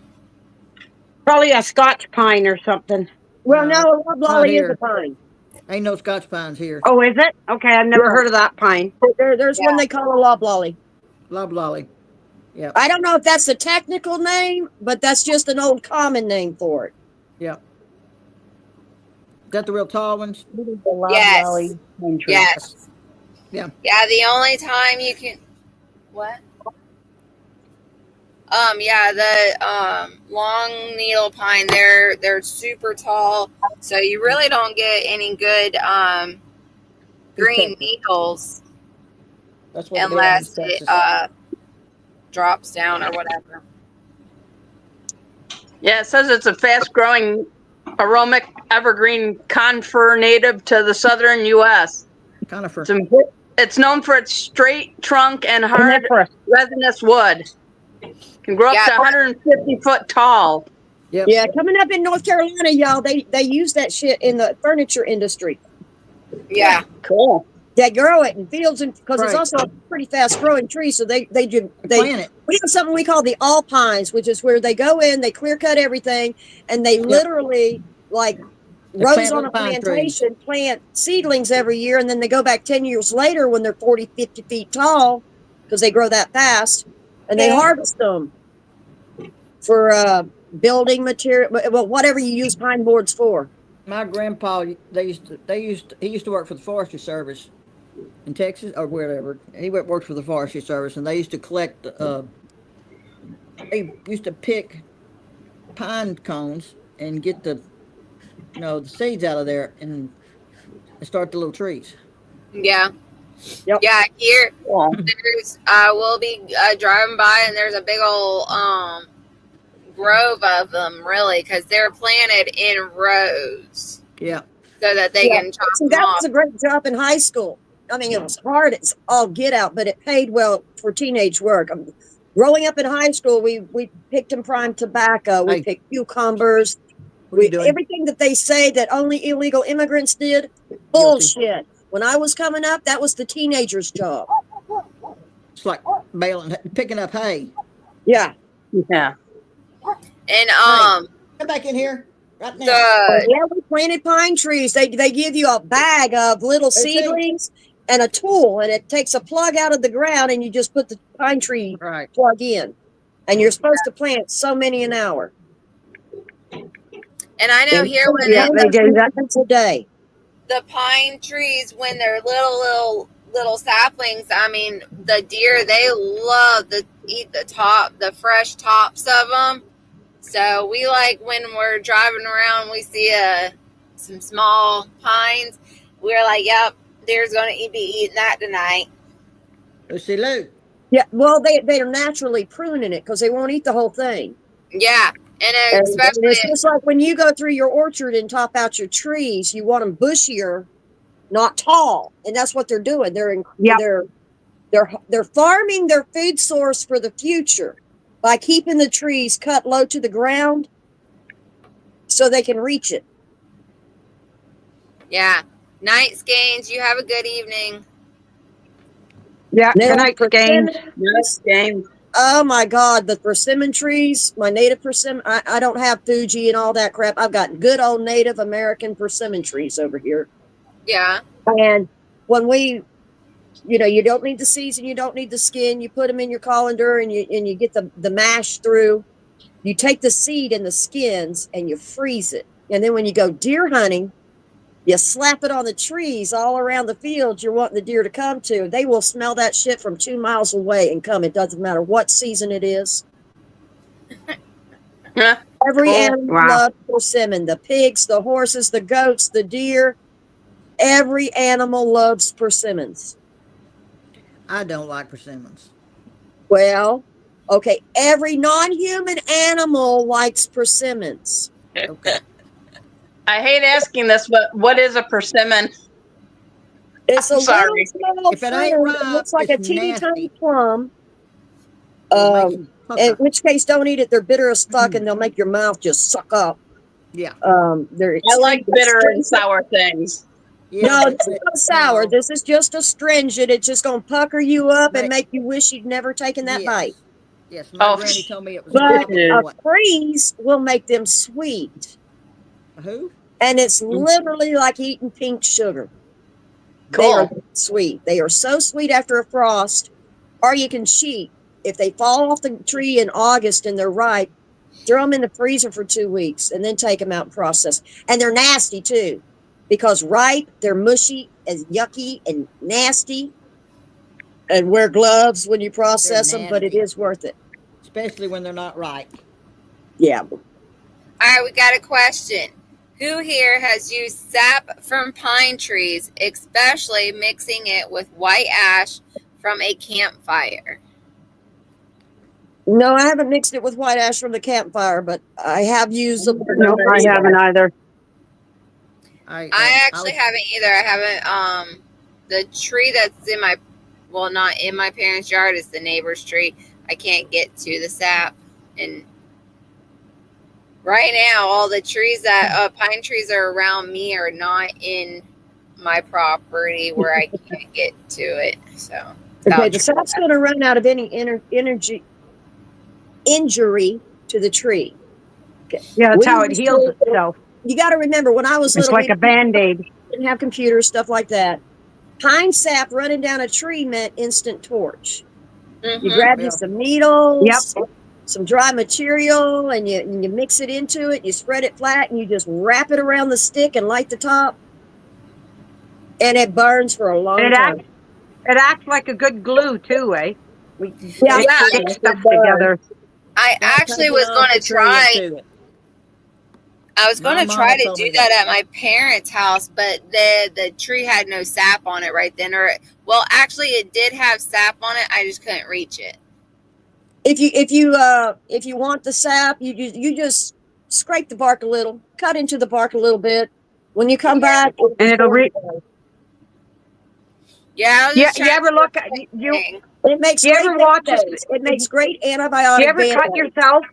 Probably a Scotch pine or something. Well, No, no, loblolly is here. a pine. Ain't no Scotch pines here. Oh, is it? Okay, I've never Yeah. heard of that pine. There's one they call a loblolly. Loblolly. Yeah. I don't know if that's the technical name, but that's just an old common name for it. Yeah. Is that the real tall ones? Yes. Yes. Yeah. Yeah, the only time you can what? Yeah, the long needle pine, they're super tall, so you really don't get any good green needles That's what they are in unless it Texas. drops down or whatever. Yeah, it says it's a fast-growing aromatic evergreen conifer native to the southern U.S. Conifer. It's known for its straight trunk and hard Coniferous. resinous wood. Can grow up Yeah. to 150 foot tall. Yep. Yeah, coming up in North Carolina, y'all, they use that shit in the furniture industry. Yeah. Cool. They grow it in fields, and because it's Right. also a pretty fast growing tree, so they Plant it. we have something we call the alpines, which is where they go in, they clear cut everything, and they literally like They rows plant on a little pine trees. plantation, plant seedlings every year, and then they go back 10 years later when they're 40, 50 feet tall, because they grow that fast, and they Yeah. harvest them for building material, well, whatever you use pine boards for. My grandpa, he used to work for the Forestry Service in Texas or wherever. He worked for the Forestry Service, and they used to collect. They used to pick pine cones and get the seeds out of there and start the little trees. Yeah. Yep. Yeah, here Cool. there's we'll be driving by and there's a big old grove of them, really, because they're planted in rows Yeah. so that they Yeah. can chop See, them that off. was a great job in high school. I mean, it was hard. It's all get out, but it paid well for teenage work. Growing up in high school, we picked and primed tobacco. We Hey. picked cucumbers. What are you doing? Everything that they say that only illegal immigrants did, bullshit. When I was coming up, that was the teenager's job. It's like picking up hay. Yeah. Yeah. And Come back in here right now. Yeah, we planted pine trees. They give you a bag of little They say- seedlings and a tool, and it takes a plug out of the ground, and you just put the pine tree Right. plug in. And you're supposed to plant so many an hour. and I know here when Yeah, they do that. Once a day. the pine trees, when they're little saplings, I mean, the deer, they love to eat the fresh tops of them. So we like when we're driving around, we see some small pines. We're like, yep, deer's going to be eating that tonight. Lucy Lou. Yeah, well, they're naturally pruning it because they won't eat the whole thing. Yeah, and And especially it's just like when you go through your orchard and top out your trees, you want them bushier, not tall, and that's what they're doing. They're farming their food source for the future by keeping the trees cut low to the ground so they can reach it. yeah. Night Skeins, you have a good evening. Yeah, Now, good night, for Gaines. Nice game. Oh my God, the persimmon trees, my native persimmon. I don't have Fuji and all that crap. I've got good old Native American persimmon trees over here. Yeah. And when we, you don't need the seeds and you don't need the skin. You put them in your colander and you get the mash through. You take the seed and the skins and you freeze it. And then when you go deer hunting, you slap it on the trees all around the field you're wanting the deer to come to. They will smell that shit from 2 miles away and come. It doesn't matter what season it is. Every Cool. animal Wow. loves persimmon. The pigs, the horses, the goats, the deer. Every animal loves persimmons. I don't like persimmons. Well, okay. Every non-human animal likes persimmons. Okay. I hate asking this, but what is a persimmon? It's a I'm sorry. little small If it ain't fruit. ripe, It looks like a it's teeny tiny nasty. plum. It'll make you pucker. In which case, don't eat it. They're bitter as fuck, and they'll make your mouth just suck up. Yeah. They're I like bitter and astringent. sour things. Yeah, No, but this is not sour. no. This is just astringent. It's just gonna pucker you up and Right. make you wish you'd never taken that Yes. bite. Yes, my Oh, granny told me it was But Yeah. a freeze will make them sweet, Who? and it's literally like eating pink sugar. They are Cool. sweet. They are so sweet after a frost. Or you can cheat. If they fall off the tree in August and they're ripe, throw them in the freezer for 2 weeks and then take them out and process. And they're nasty too, because ripe, they're mushy and yucky and nasty. And wear gloves when you process them, but it nasty. is worth it. Especially when they're not ripe. Yeah. All right, we got a question. Who here has used sap from pine trees, especially mixing it with white ash from a campfire? No, I haven't mixed it with white ash from the campfire, but I have used them. No, I haven't either. I actually haven't either. I haven't. The tree that's in my, well, not in my parents' yard, is the neighbor's tree. I can't get to the sap, and right now, all the trees that pine trees are around me are not in my property where I can't get to it. So Okay, the sap's going to run out of any injury to the tree. Yeah, that's We how it used heals to- itself. You got to remember, when I was It's little, like we a Band-Aid. didn't have computers, stuff like that. Pine sap running down a tree meant instant torch. Mhm. You grab Yeah. you some needles, Yep. some dry material, and you mix it into it. You spread it flat, and you just wrap it around the stick and light the top, and it burns for a long And time. it acts like a good glue too, eh? Yeah, It Yeah. sticks stuff together. I actually was going to try. I was My going to mama try to told do me that that. at my parents' house, but the tree had no sap on it right then. Or, well, actually, it did have sap on it. I just couldn't reach it. If you want the sap, you just scrape the bark a little, cut into the bark a little bit. When you come back, And it'll Yeah, I was Yeah, just you trying ever to look at you? thing. it makes You great ever watch this- Band-Aids. It makes great antibiotic. You ever cut Band-Aids. yourself?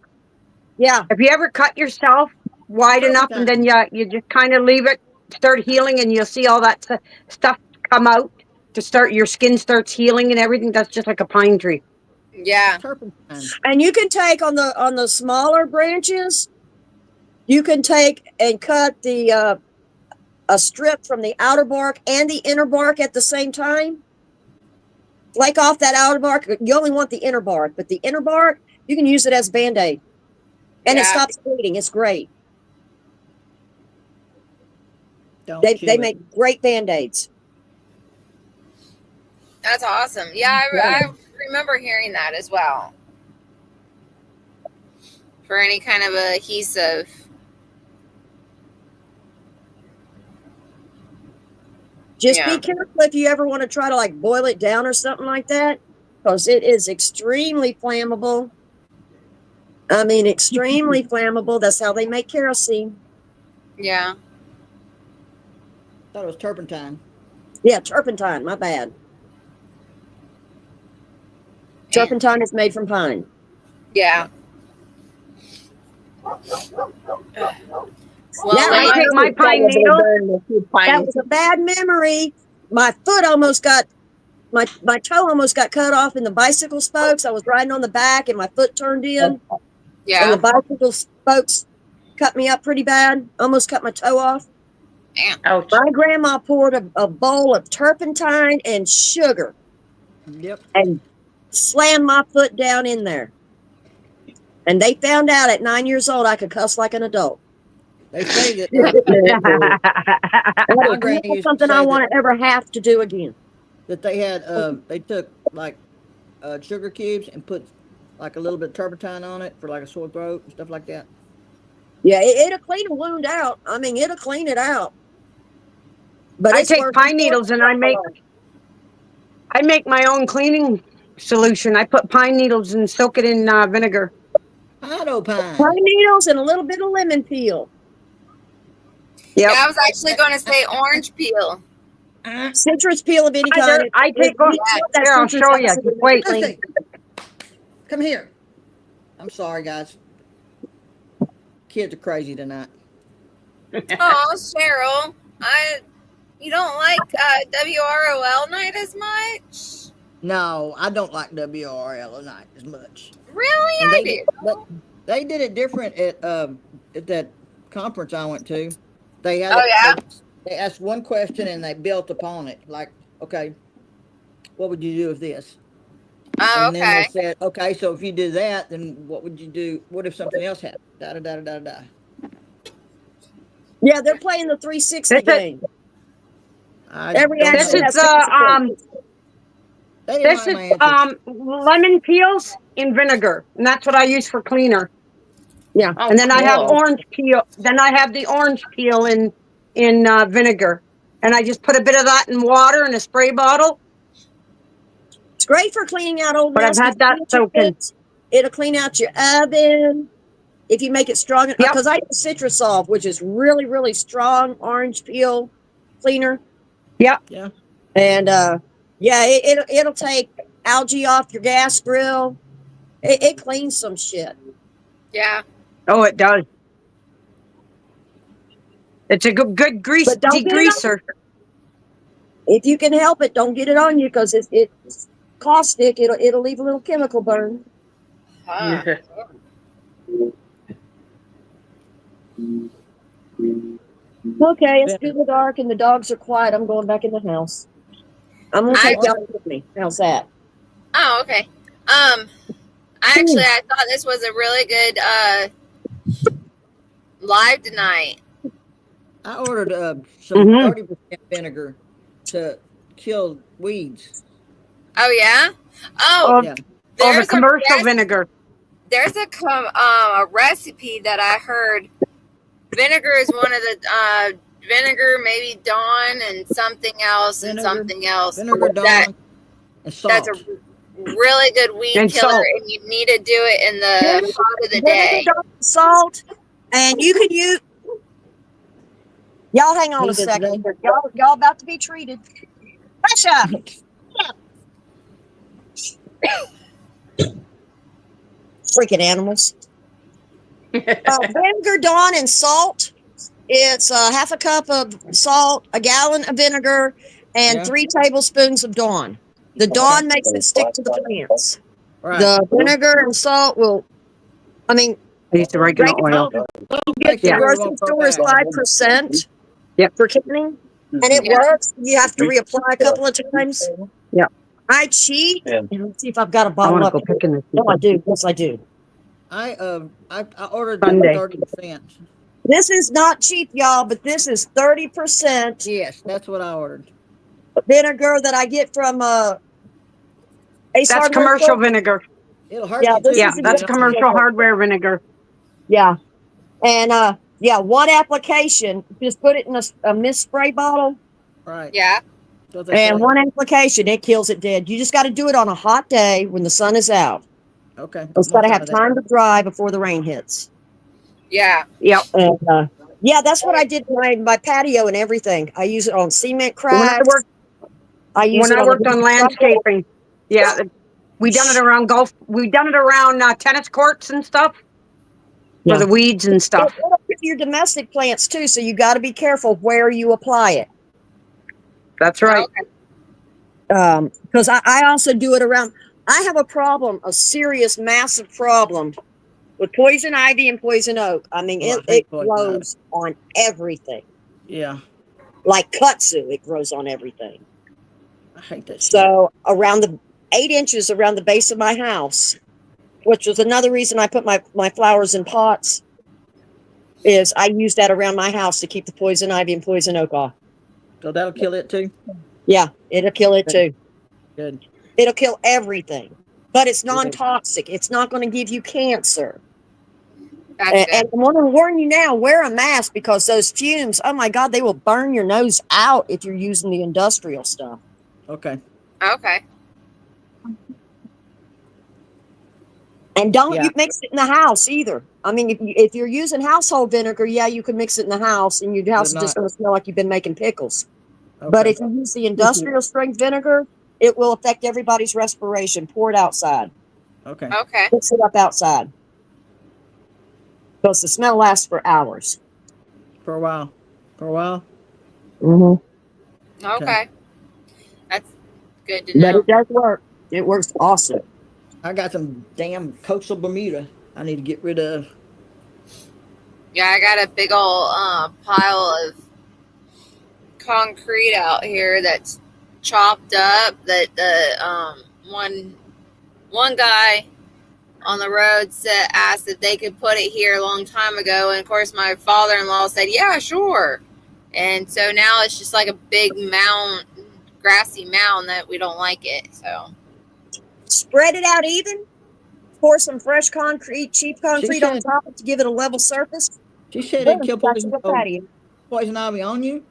Yeah, Have you ever cut yourself wide Every enough, and then you just kind of leave it start healing, and you'll see all that stuff come out to start your skin starts healing and everything? That's just like a pine tree. Yeah. Turpentine. and you can take on the smaller branches. You can take and cut the a strip from the outer bark and the inner bark at the same time. Flake off that outer bark. You only want the inner bark, but the inner bark, you can use it as Band-Aid. And it Yeah. stops bleeding. It's great. Don't They chew it. make great Band-Aids. That's awesome. Yeah, I remember hearing that as well. For any kind of adhesive. Just Yeah. be careful if you ever want to try to like boil it down or something like that, because it is extremely flammable. I mean, extremely flammable. That's how they make kerosene. Yeah. Thought it was turpentine. Yeah, turpentine. My bad. Turpentine is made from pine. Yeah. Well, Yeah, I take my pine needle. That was a bad memory. My foot almost got my toe almost got cut off in the bicycle spokes. I was riding on the back and my foot turned in, and Yeah. the bicycle spokes cut me up pretty bad. Almost cut my toe off. Ouch. My grandma poured a bowl of turpentine and sugar Yep. and slammed my foot down in there. And they found out at 9 years old I could cuss like an adult. They say that. And My that's granny not used to something say I that- want to ever have to do again. that they had they took like sugar cubes and put like a little bit of turpentine on it for like a sore throat and stuff like that. Yeah, it'll clean a wound out. I mean, it'll clean it out. But I it's take worth pine it. needles and I make my own cleaning solution. I put pine needles and soak it in vinegar. Pine Pine needles and a little bit of lemon peel. Yep. Yeah, I was actually going to say orange peel. Citrus peel of any kind. I take It- one. that Here, I'll citrus show you. acid Just in wait. it. Lucy, come here. I'm sorry, guys. Kids are crazy tonight. Oh, Cheryl, you don't like WROL night as much? No, I don't like WRL night as much. Really? And I they do. but they did it different at that conference I went to. They had Oh, yeah? they asked one question and they built upon it. Like, okay, what would you do with this? Oh, And then okay. they said, okay, so if you do that, then what would you do? What if something else happened? Da da da da da da. Yeah, they're playing the 360 This is- game. I Every don't This know. action is has They didn't this like my is answer. lemon peels in vinegar, and that's what I use for cleaner. Yeah. Oh, And then I have cool. orange peel. Then I have the orange peel in vinegar, and I just put a bit of that in water in a spray bottle. It's great for cleaning out old But I've nasty had that soaking. furniture. It'll clean out your oven if you make it strong. Yep. Because I use Citrusolve, which is really, really strong orange peel cleaner. Yep. Yeah. And yeah, it'll take algae off your gas grill. It cleans some shit. Yeah. Oh, it does. It's a good grease But don't get it on- degreaser. If you can help it, don't get it on you because it's caustic. It'll leave a little chemical burn. Huh. Okay, it's getting dark and the dogs are quiet. I'm going back in the house. I'm gonna take y'all with me. How's that? Oh, okay. I thought this was a really good live tonight. I ordered some Mhm. 30% vinegar to kill weeds. Oh yeah. Oh, Oh, Yeah. oh, the there's commercial a vinegar. there's a recipe that I heard. Vinegar is one of the vinegar, maybe Dawn, and something else, and Vinegar. something else. Vinegar, That- Dawn, and salt. That's a really good weed And killer, salt. and you need to do it in the hot of the day. Vinegar, salt, and you can use. Y'all hang on a Need it second. today? Y'all about to be treated. Pressure. Freaking animals. Vinegar, Dawn, and salt. It's half a cup of salt, a gallon of vinegar, and Yeah. 3 tablespoons of Dawn. The Dawn makes it stick to the plants. Right. The vinegar and salt will, I mean, I use the regular oil. Makes the it very grocery well store is prepared. 5%. Yep. For canning, and it Yeah. works. You have to reapply a couple of times. Yep. I cheat. And let's see if I've got a I bottle want to up. go picking this. No, I do. Yes, I do. I ordered Sunday. 30%. This is not cheap, y'all, but this is 30% Yes, that's what I ordered. vinegar that I get from Ace That's Hardware commercial Store. vinegar. It'll hurt Yeah, you this too. Yeah, is a that's good commercial hardware vinegar. Yeah, and yeah, one application. Just put it in a mist spray bottle, Right. Yeah. That's what they and say. one application, it kills it dead. You just got to do it on a hot day when the sun is out. Okay. It's got to I'm have gonna try time to dry before the rain hits. Yeah. Yep. And yeah, that's what I did my patio and everything. I use it on cement When I cracks. worked I use when it I worked on landscaping, yeah, we done it around golf. We done it around tennis courts and stuff Yeah. for the weeds and stuff. Your domestic plants too, so you got to be careful where you apply it. That's right. Okay. Because I also do it around. I have a problem, a serious, massive problem with poison ivy and poison oak. I mean, Oh, I it hate poison grows on everything. Yeah, Like kudzu, it grows on everything. I hate that shit. So around the 8 inches around the base of my house, which was another reason I put my flowers in pots, is I use that around my house to keep the poison ivy and poison oak off. So that'll kill it too? Yeah, it'll kill it too. Good. It'll kill everything, but it's non-toxic. It's not going to give you cancer. That's And, good. and I want to warn you now, wear a mask because those fumes, oh my God, they will burn your nose out if you're using the industrial stuff. Okay. Okay. And don't Yeah. you mix it in the house either. I mean, if you're using household vinegar, yeah, you can mix it in the house and your house is But just not- going to smell like you've been making pickles. Okay. But if you use the industrial strength vinegar, it will affect everybody's respiration. Pour it outside. Okay. Okay. Mix it up outside. Because the smell lasts for hours. For a while. For a while. Mm-hmm. Okay. That's good to But know. it does work. It works awesome. I got some damn coastal Bermuda I need to get rid of. Yeah, I got a big old pile of concrete out here that's chopped up. That the one guy on the road asked if they could put it here a long time ago, and of course my father-in-law said, "Yeah, sure." And so now it's just like a big mound, grassy mound that we don't like it. So Spread it out even. Pour some fresh concrete, cheap concrete on said- top of it to give it a level surface. She said Boom, it kill got you a patio. poison ivy on you.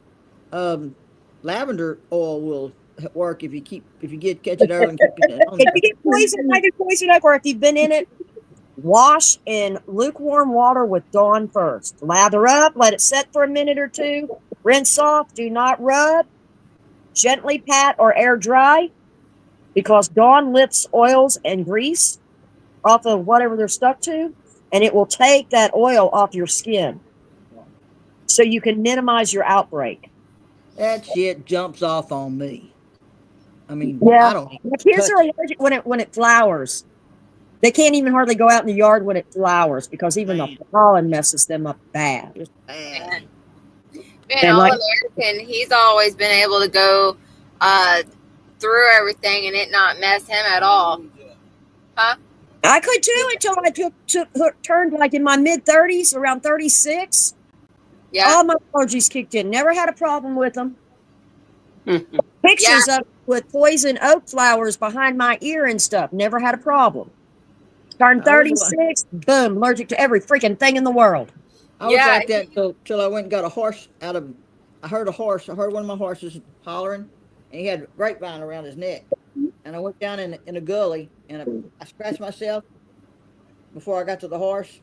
Lavender oil will work if you catch it early and keep it on If you there. get poison ivy, poison oak, or if you've been in it, wash in lukewarm water with Dawn first. Lather up, let it set for a minute or two. Rinse off, do not rub. Gently pat or air dry because Dawn lifts oils and grease off of whatever they're stuck to, and it will take that oil off your skin so you can minimize your outbreak. That shit jumps off on me. I mean, Yeah. I don't My kids touch are allergic when it flowers. They can't even hardly go out in the yard when it flowers because even the pollen messes them up bad. It's bad. man, And All like- American, he's always been able to go through everything and it not mess him at all. I could too until I turned like in my mid 30s, around 36. Yeah. All my allergies kicked in. Never had a problem with them. Pictures of with poison oak flowers behind my ear and stuff. Never had a problem. Turned I was 36, boom, allergic to every freaking thing in the world. I was Yeah, like that till I went and got a horse out of. I heard one of my horses hollering, and he had a grapevine around his neck. And I went down in a gully, and I scratched myself before I got to the horse,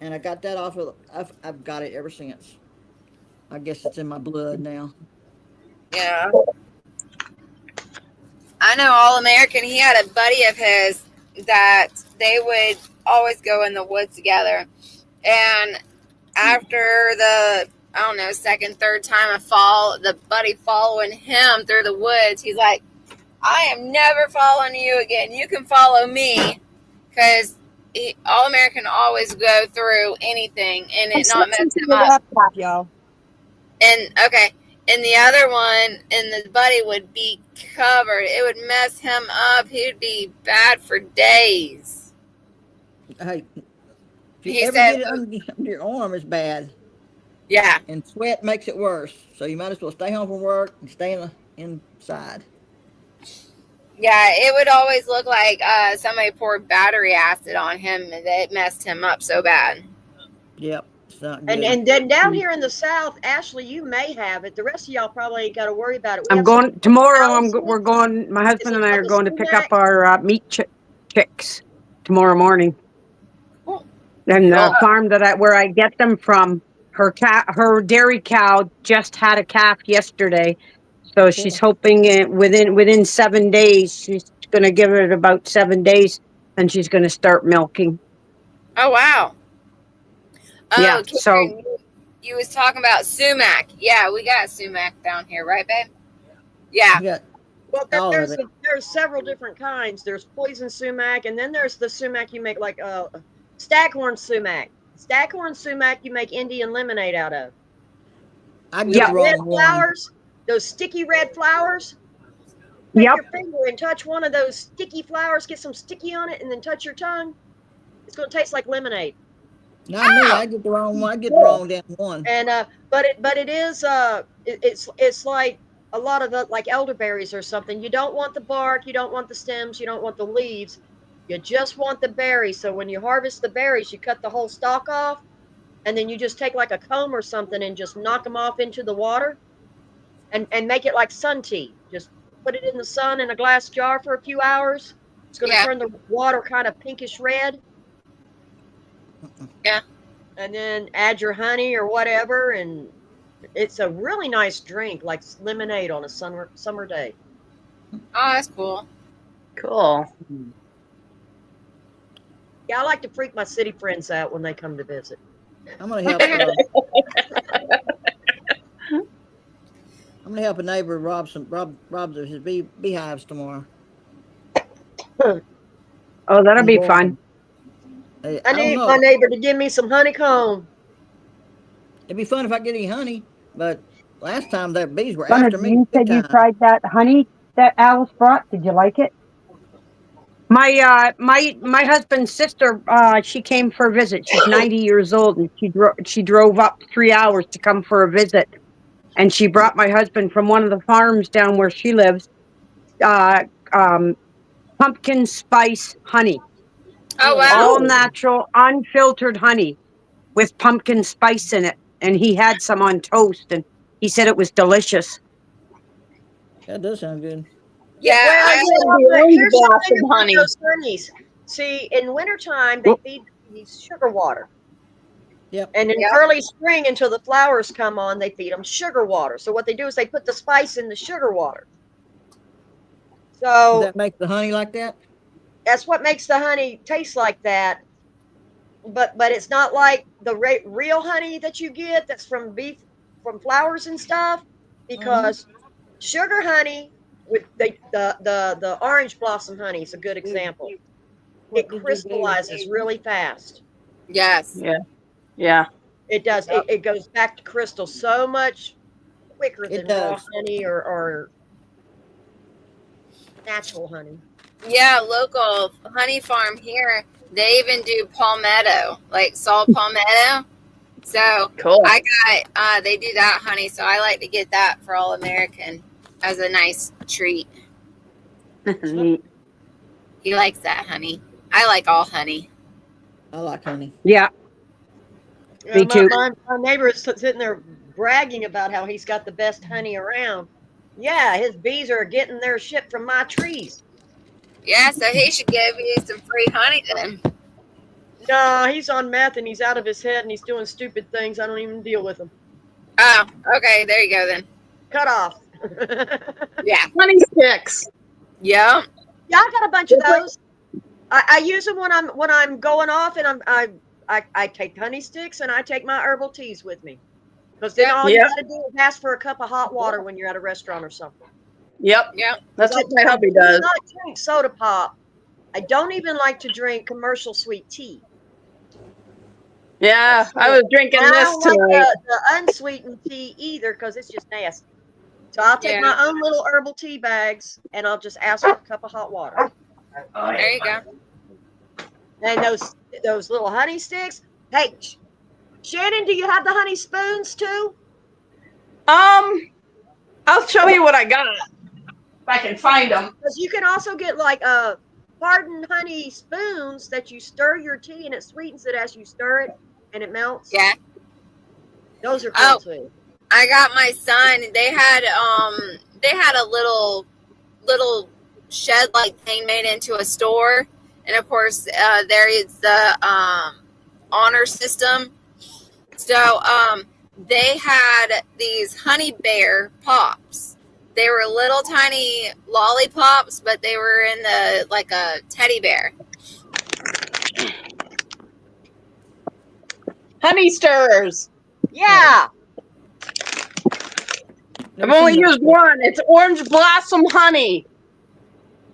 and I got that off of. I've got it ever since. I guess it's in my blood now. Yeah. I know All American, he had a buddy of his that they would always go in the woods together. And after the, I don't know, second, third time the buddy following him through the woods, he's like, I am never following you again. You can follow me. Because All American always go through anything and it not mess him up. Y'all. And okay, and the other one, and the buddy would be covered. It would mess him up. He would be bad for days. Hey, if you He ever said- get it under your arm, it's bad, Yeah, and sweat makes it worse. So you might as well stay home from work and stay inside. yeah. It would always look like somebody poured battery acid on him, and it messed him up so bad. Yep, it's not good. And then down here in the South, Ashley, you may have it. The rest of y'all probably ain't got to worry about it. We I'm have going some- tomorrow. We're going. My husband and I are going to pick up our meat chicks tomorrow morning. Cool. And the Cool. farm where I get them from, her dairy cow just had a calf yesterday, so she's hoping within 7 days she's going to give it about 7 days, and she's going to start milking. Oh wow. Oh, Yeah, Karen, so- you was talking about sumac. Yeah, we got sumac down here, right, babe? Yeah. You got Well, All of there's it. there's several different kinds. There's poison sumac, and then there's the sumac you make like staghorn sumac. Staghorn sumac you make Indian lemonade out of. I get Yeah. the Red wrong one. flowers, those sticky red flowers. Take Yep. your finger and touch one of those sticky flowers, get some sticky on it, and then touch your tongue. It's going to taste like lemonade. Not me. I get the wrong one. I get the wrong damn one. And but it is it's like a lot of the like elderberries or something. You don't want the bark, you don't want the stems, you don't want the leaves. You just want the berries. So when you harvest the berries, you cut the whole stalk off, and then you just take like a comb or something and just knock them off into the water, and make it like sun tea. Just put it in the sun in a glass jar for a few hours. It's going to Yeah. turn the water kind of pinkish red. Yeah. And then add your honey or whatever, and it's a really nice drink, like lemonade on a summer day. Oh, that's cool. Cool. Yeah, I like to freak my city friends out when they come to visit. I'm gonna help. I'm gonna help a neighbor rob his beehives tomorrow. Oh, that'll be fun. Hey, I I don't need know. my neighbor to give me some honeycomb. It'd be fun if I get any honey, but last time that bees were Leonard, after me. you said big you time. tried that honey that Alice brought. Did you like it? My husband's sister, she came for a visit. She's 90 years old, and she drove up 3 hours to come for a visit. And she brought my husband from one of the farms down where she lives, pumpkin spice honey, Oh, wow. all natural, unfiltered honey with pumpkin spice in it. And he had some on toast, and he said it was delicious. That does sound good. Yeah. Well, I- here's the glass thing of about honey. those honeys. See, in wintertime, they feed these sugar water. Yep. And in Yep. early spring, until the flowers come on, they feed them sugar water. So what they do is they put the spice in the sugar water. Does So that make the honey like that? that's what makes the honey taste like that. But it's not like the real honey that you get that's from flowers and stuff, because sugar honey with the orange blossom honey is a good example. It What did you do? crystallizes really fast. yes. Yeah. It does. It goes back to crystal so much quicker It than raw does. honey or natural honey. Yeah, local honey farm here, they even do palmetto, like salt palmetto. So Cool. they do that honey. So I like to get that for All American as a nice treat. Neat. He likes that honey. I like all honey. I like honey. Yeah. Me too. My neighbor is sitting there bragging about how he's got the best honey around. Yeah, his bees are getting their shit from my trees. Yeah, so he should give you some free honey then. No, he's on meth and he's out of his head and he's doing stupid things. I don't even deal with him. Oh, okay. There you go then. Cut off. Yeah. Honey sticks. Yep. Yeah, I got a bunch of those. I use them when I'm going off, and I take honey sticks and I take my herbal teas with me, because then all you Yeah. got to do is ask for a cup of hot water when you're at a restaurant or something. Yep. Yep. That's what my I hubby do does. not drink soda pop. I don't even like to drink commercial sweet tea. Yeah. I was drinking I this don't like tonight. the unsweetened tea either, because it's just nasty. So I'll take Yeah. my own little herbal tea bags and I'll just ask for a cup of hot water. There you go. And those little honey sticks. Hey, Shannon, do you have the honey spoons too? I'll show you what I got. If I can find them. Because you can also get like hardened honey spoons that you stir your tea and it sweetens it as you stir it and it melts. Yeah. Those are Oh. cool too. I got my son. They had a little shed like thing made into a store, and of course there is the honor system. So they had these honey bear pops. They were little tiny lollipops, but they were in the like a teddy bear. Honey stirrers. Yeah. I've only used one. It's orange blossom honey.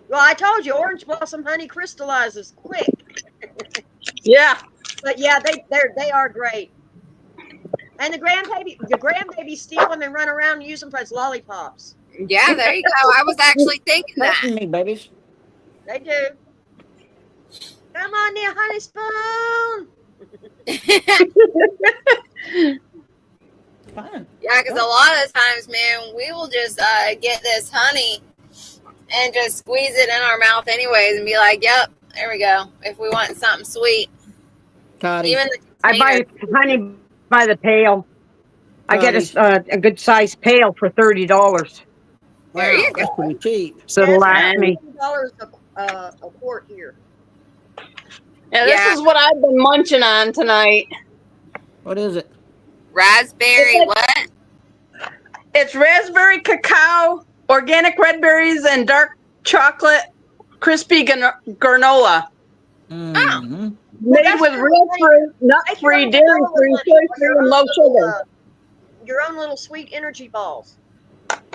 Well, I told you, orange blossom honey crystallizes quick. Yeah. But yeah, they are great. And the grandbabies steal them and run around and use them as lollipops. Yeah, there you go. I was actually thinking that. Threaten me, babies. They do. Come on, there, honey spoon. Fine. Yeah, because a lot of times, man, we will just get this honey and just squeeze it in our mouth anyways and be like, yep, there we go. If we want something sweet. Toddy. Even the I buy honey by the pail. I get a good sized pail for $30. There you Wow, go. that's pretty cheap. So it'll last me. $10 a quart here. Yeah, this Yeah. is what I've been munching on tonight. What is it? Raspberry, what? It's raspberry cacao, organic red berries, and dark chocolate crispy granola. Mm-hmm. Made that's with good. real fruit, nut-free, dairy-free, soy-free, and low sugar. Your own little sweet energy balls.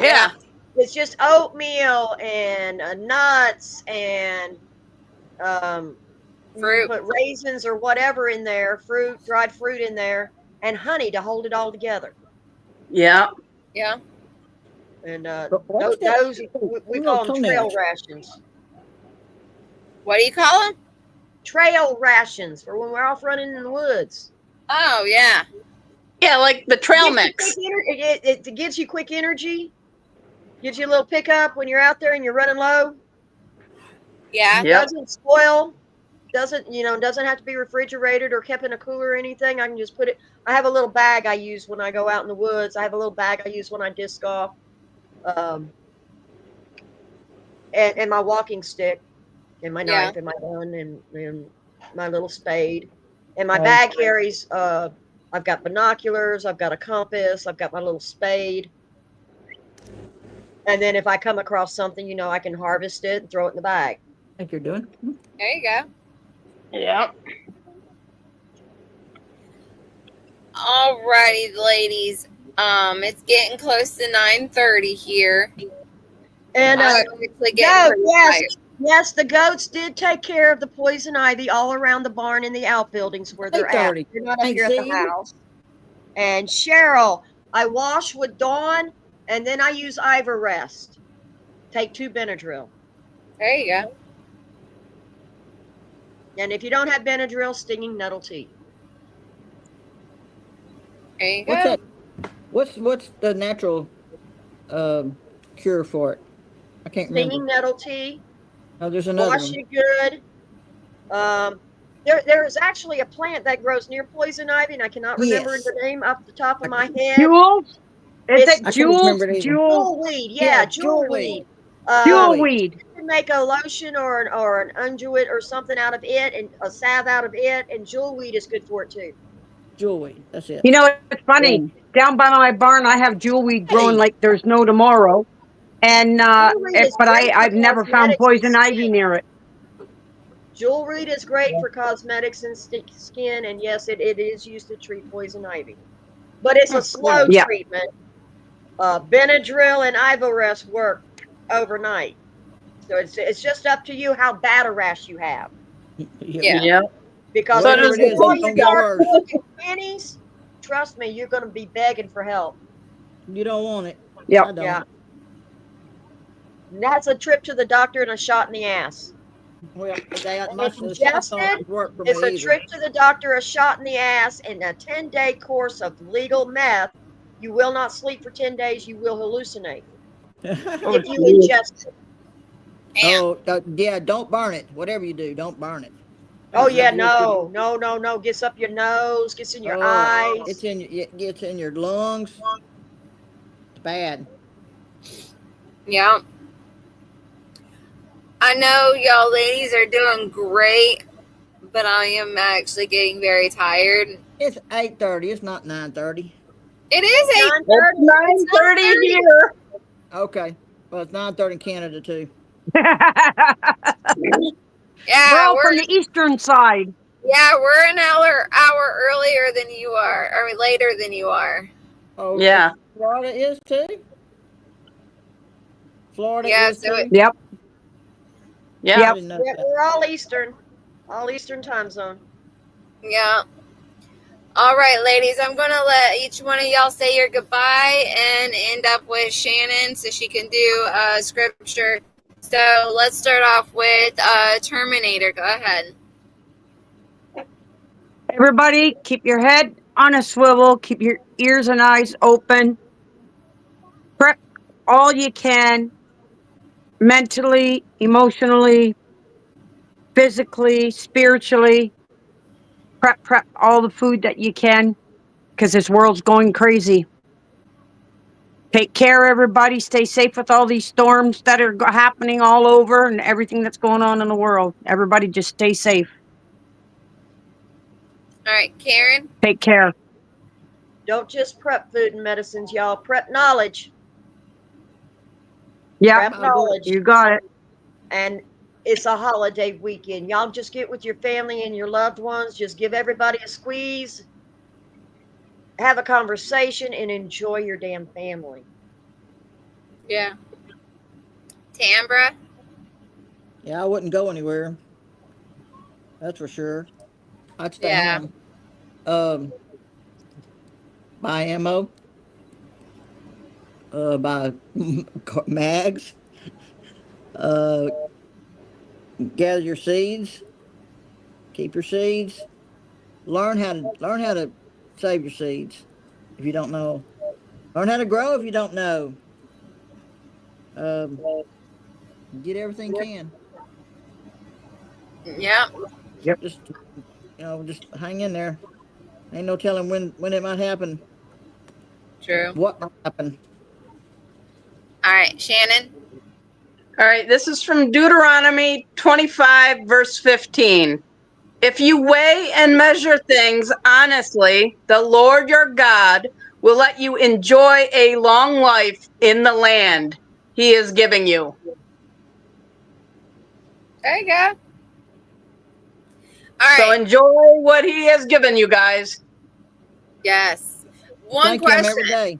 Yeah. It's just oatmeal and nuts and Fruit. put raisins or whatever in there, dried fruit in there, and honey to hold it all together. Yeah. Yeah. And But what's that? those we call them trail rations. What do you call them? Trail rations for when we're off running in the woods. Oh, yeah. Yeah, like the trail mix. It gives you quick energy. Gives you a little pickup when you're out there and you're running low. Yeah. Yep. Doesn't spoil. Doesn't have to be refrigerated or kept in a cooler or anything. I can just put it. I have a little bag I use when I go out in the woods. I have a little bag I use when I disc golf. And my walking stick, and my Yeah. knife, and my gun, and my little spade. And my bag carries. I've got binoculars. I've got a compass. I've got my little spade. And then if I come across something, I can harvest it and throw it in the bag. I think you're doing. There you go. Yep. Alrighty, ladies. It's getting close to 9:30 here. And I'm actually getting yeah, pretty yes. tired. Yes, the goats did take care of the poison ivy all around the barn and the outbuildings where they're at. 8:30. They're not up Thanks, here at the Steve. house. And Cheryl, I wash with Dawn, and then I use Ivorest. Take 2 Benadryl. There you go. And if you don't have Benadryl, stinging nettle tea. There you What's go. that? What's the natural cure for it? I can't Stinging remember. nettle tea. Oh, there's another Wash one. it good. There is actually a plant that grows near poison ivy, and I cannot remember Yes. the name off the top of my head. Jules? Is It's- it I can't Jules? remember it either. Jules? Jewelweed, Yeah, jewelweed. Jewelweed. You can make a lotion or an unguent or something out of it, and a salve out of it, and jewelweed is good for it too. Jewelweed. That's it. You know, it's funny. Down by my barn, I have jewelweed growing like there's no tomorrow. And Jewelweed is but great for I've never found cosmetics poison and ivy skin. near it. Jewelweed is great for cosmetics and skin, and yes, it is used to treat poison ivy. But it's a slow Yeah. treatment. Benadryl and Ivorest work overnight. So it's just up to you how bad a rash you have. Yeah. Yep. Because So when does you it- pull it's your gonna get dark worse. look and pennies, trust me, you're going to be begging for help. You don't want it. Yep. I don't. Yeah. And that's a trip to the doctor and a shot in the ass. Well, And if you the shots just don't did, work for It's me a either. trip to the doctor, a shot in the ass, and a 10-day course of legal meth. You will not sleep for 10 days. You will hallucinate if you ingest it. Oh, yeah, don't burn it. Whatever you do, don't burn it. Oh, yeah, It's no. Gets up your nose, gets in your eyes. It gets in your lungs. It's bad. Yeah. I know y'all ladies are doing great, but I am actually getting very tired. It's 8:30. It's not 9:30. It is 9:30. It's 9:30 here. Okay. Well, it's 9:30 in Canada too. We're Yeah, all from the eastern side. we're an hour earlier than you are, or later than you are. Oh, Yeah. Florida is too. Florida Yeah, is so too? Yep. Yeah. I Yep. didn't know Yeah, that. we're all Eastern time zone. yeah. All right, ladies, I'm going to let each one of y'all say your goodbye and end up with Shannon so she can do scripture. So let's start off with Terminator. Go ahead. Everybody, keep your head on a swivel. Keep your ears and eyes open. Prep all you can, mentally, emotionally, physically, spiritually. Prep all the food that you can, because this world's going crazy. Take care, everybody. Stay safe with all these storms that are happening all over and everything that's going on in the world. Everybody just stay safe. All right, Karen. Take care. Don't just prep food and medicines, y'all. Prep knowledge. Yeah, Prep knowledge. you got it. And it's a holiday weekend. Y'all just get with your family and your loved ones. Just give everybody a squeeze. Have a conversation and enjoy your damn family. Yeah. Tambra. Yeah, I wouldn't go anywhere. That's for sure. I'd stay Yeah. home. Buy ammo. Buy mags. Gather your seeds. Keep your seeds. Learn how to save your seeds if you don't know. Learn how to grow if you don't know. Get everything you can. Yeah. Just just hang in there. Ain't no telling when it might happen. True. What might happen. All right, Shannon. All right, this is from Deuteronomy 25, verse 15. If you weigh and measure things honestly, the Lord your God will let you enjoy a long life in the land he is giving you. There you go. All So right. enjoy what he has given you guys. Yes. One Thank him question. every day.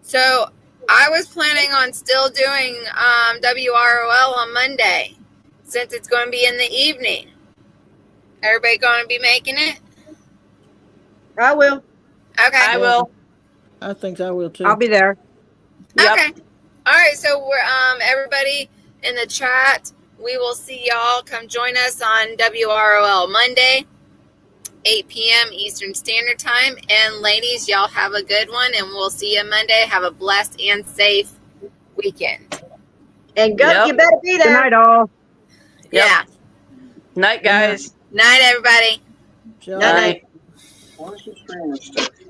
So I was planning on still doing WROL on Monday since it's going to be in the evening. Everybody going to be making it? I will. Okay. I will. I think I will too. I'll be there. Yep. Okay. All right. So we're everybody in the chat. We will see y'all. Come join us on WROL Monday, 8 p.m. Eastern Standard Time. And ladies, y'all have a good one, and we'll see you Monday. Have a blessed and safe weekend. And go, Yep. you better be Good there. night, all. Yep. Yeah. Night, guys. Night, everybody. Shalom. Night.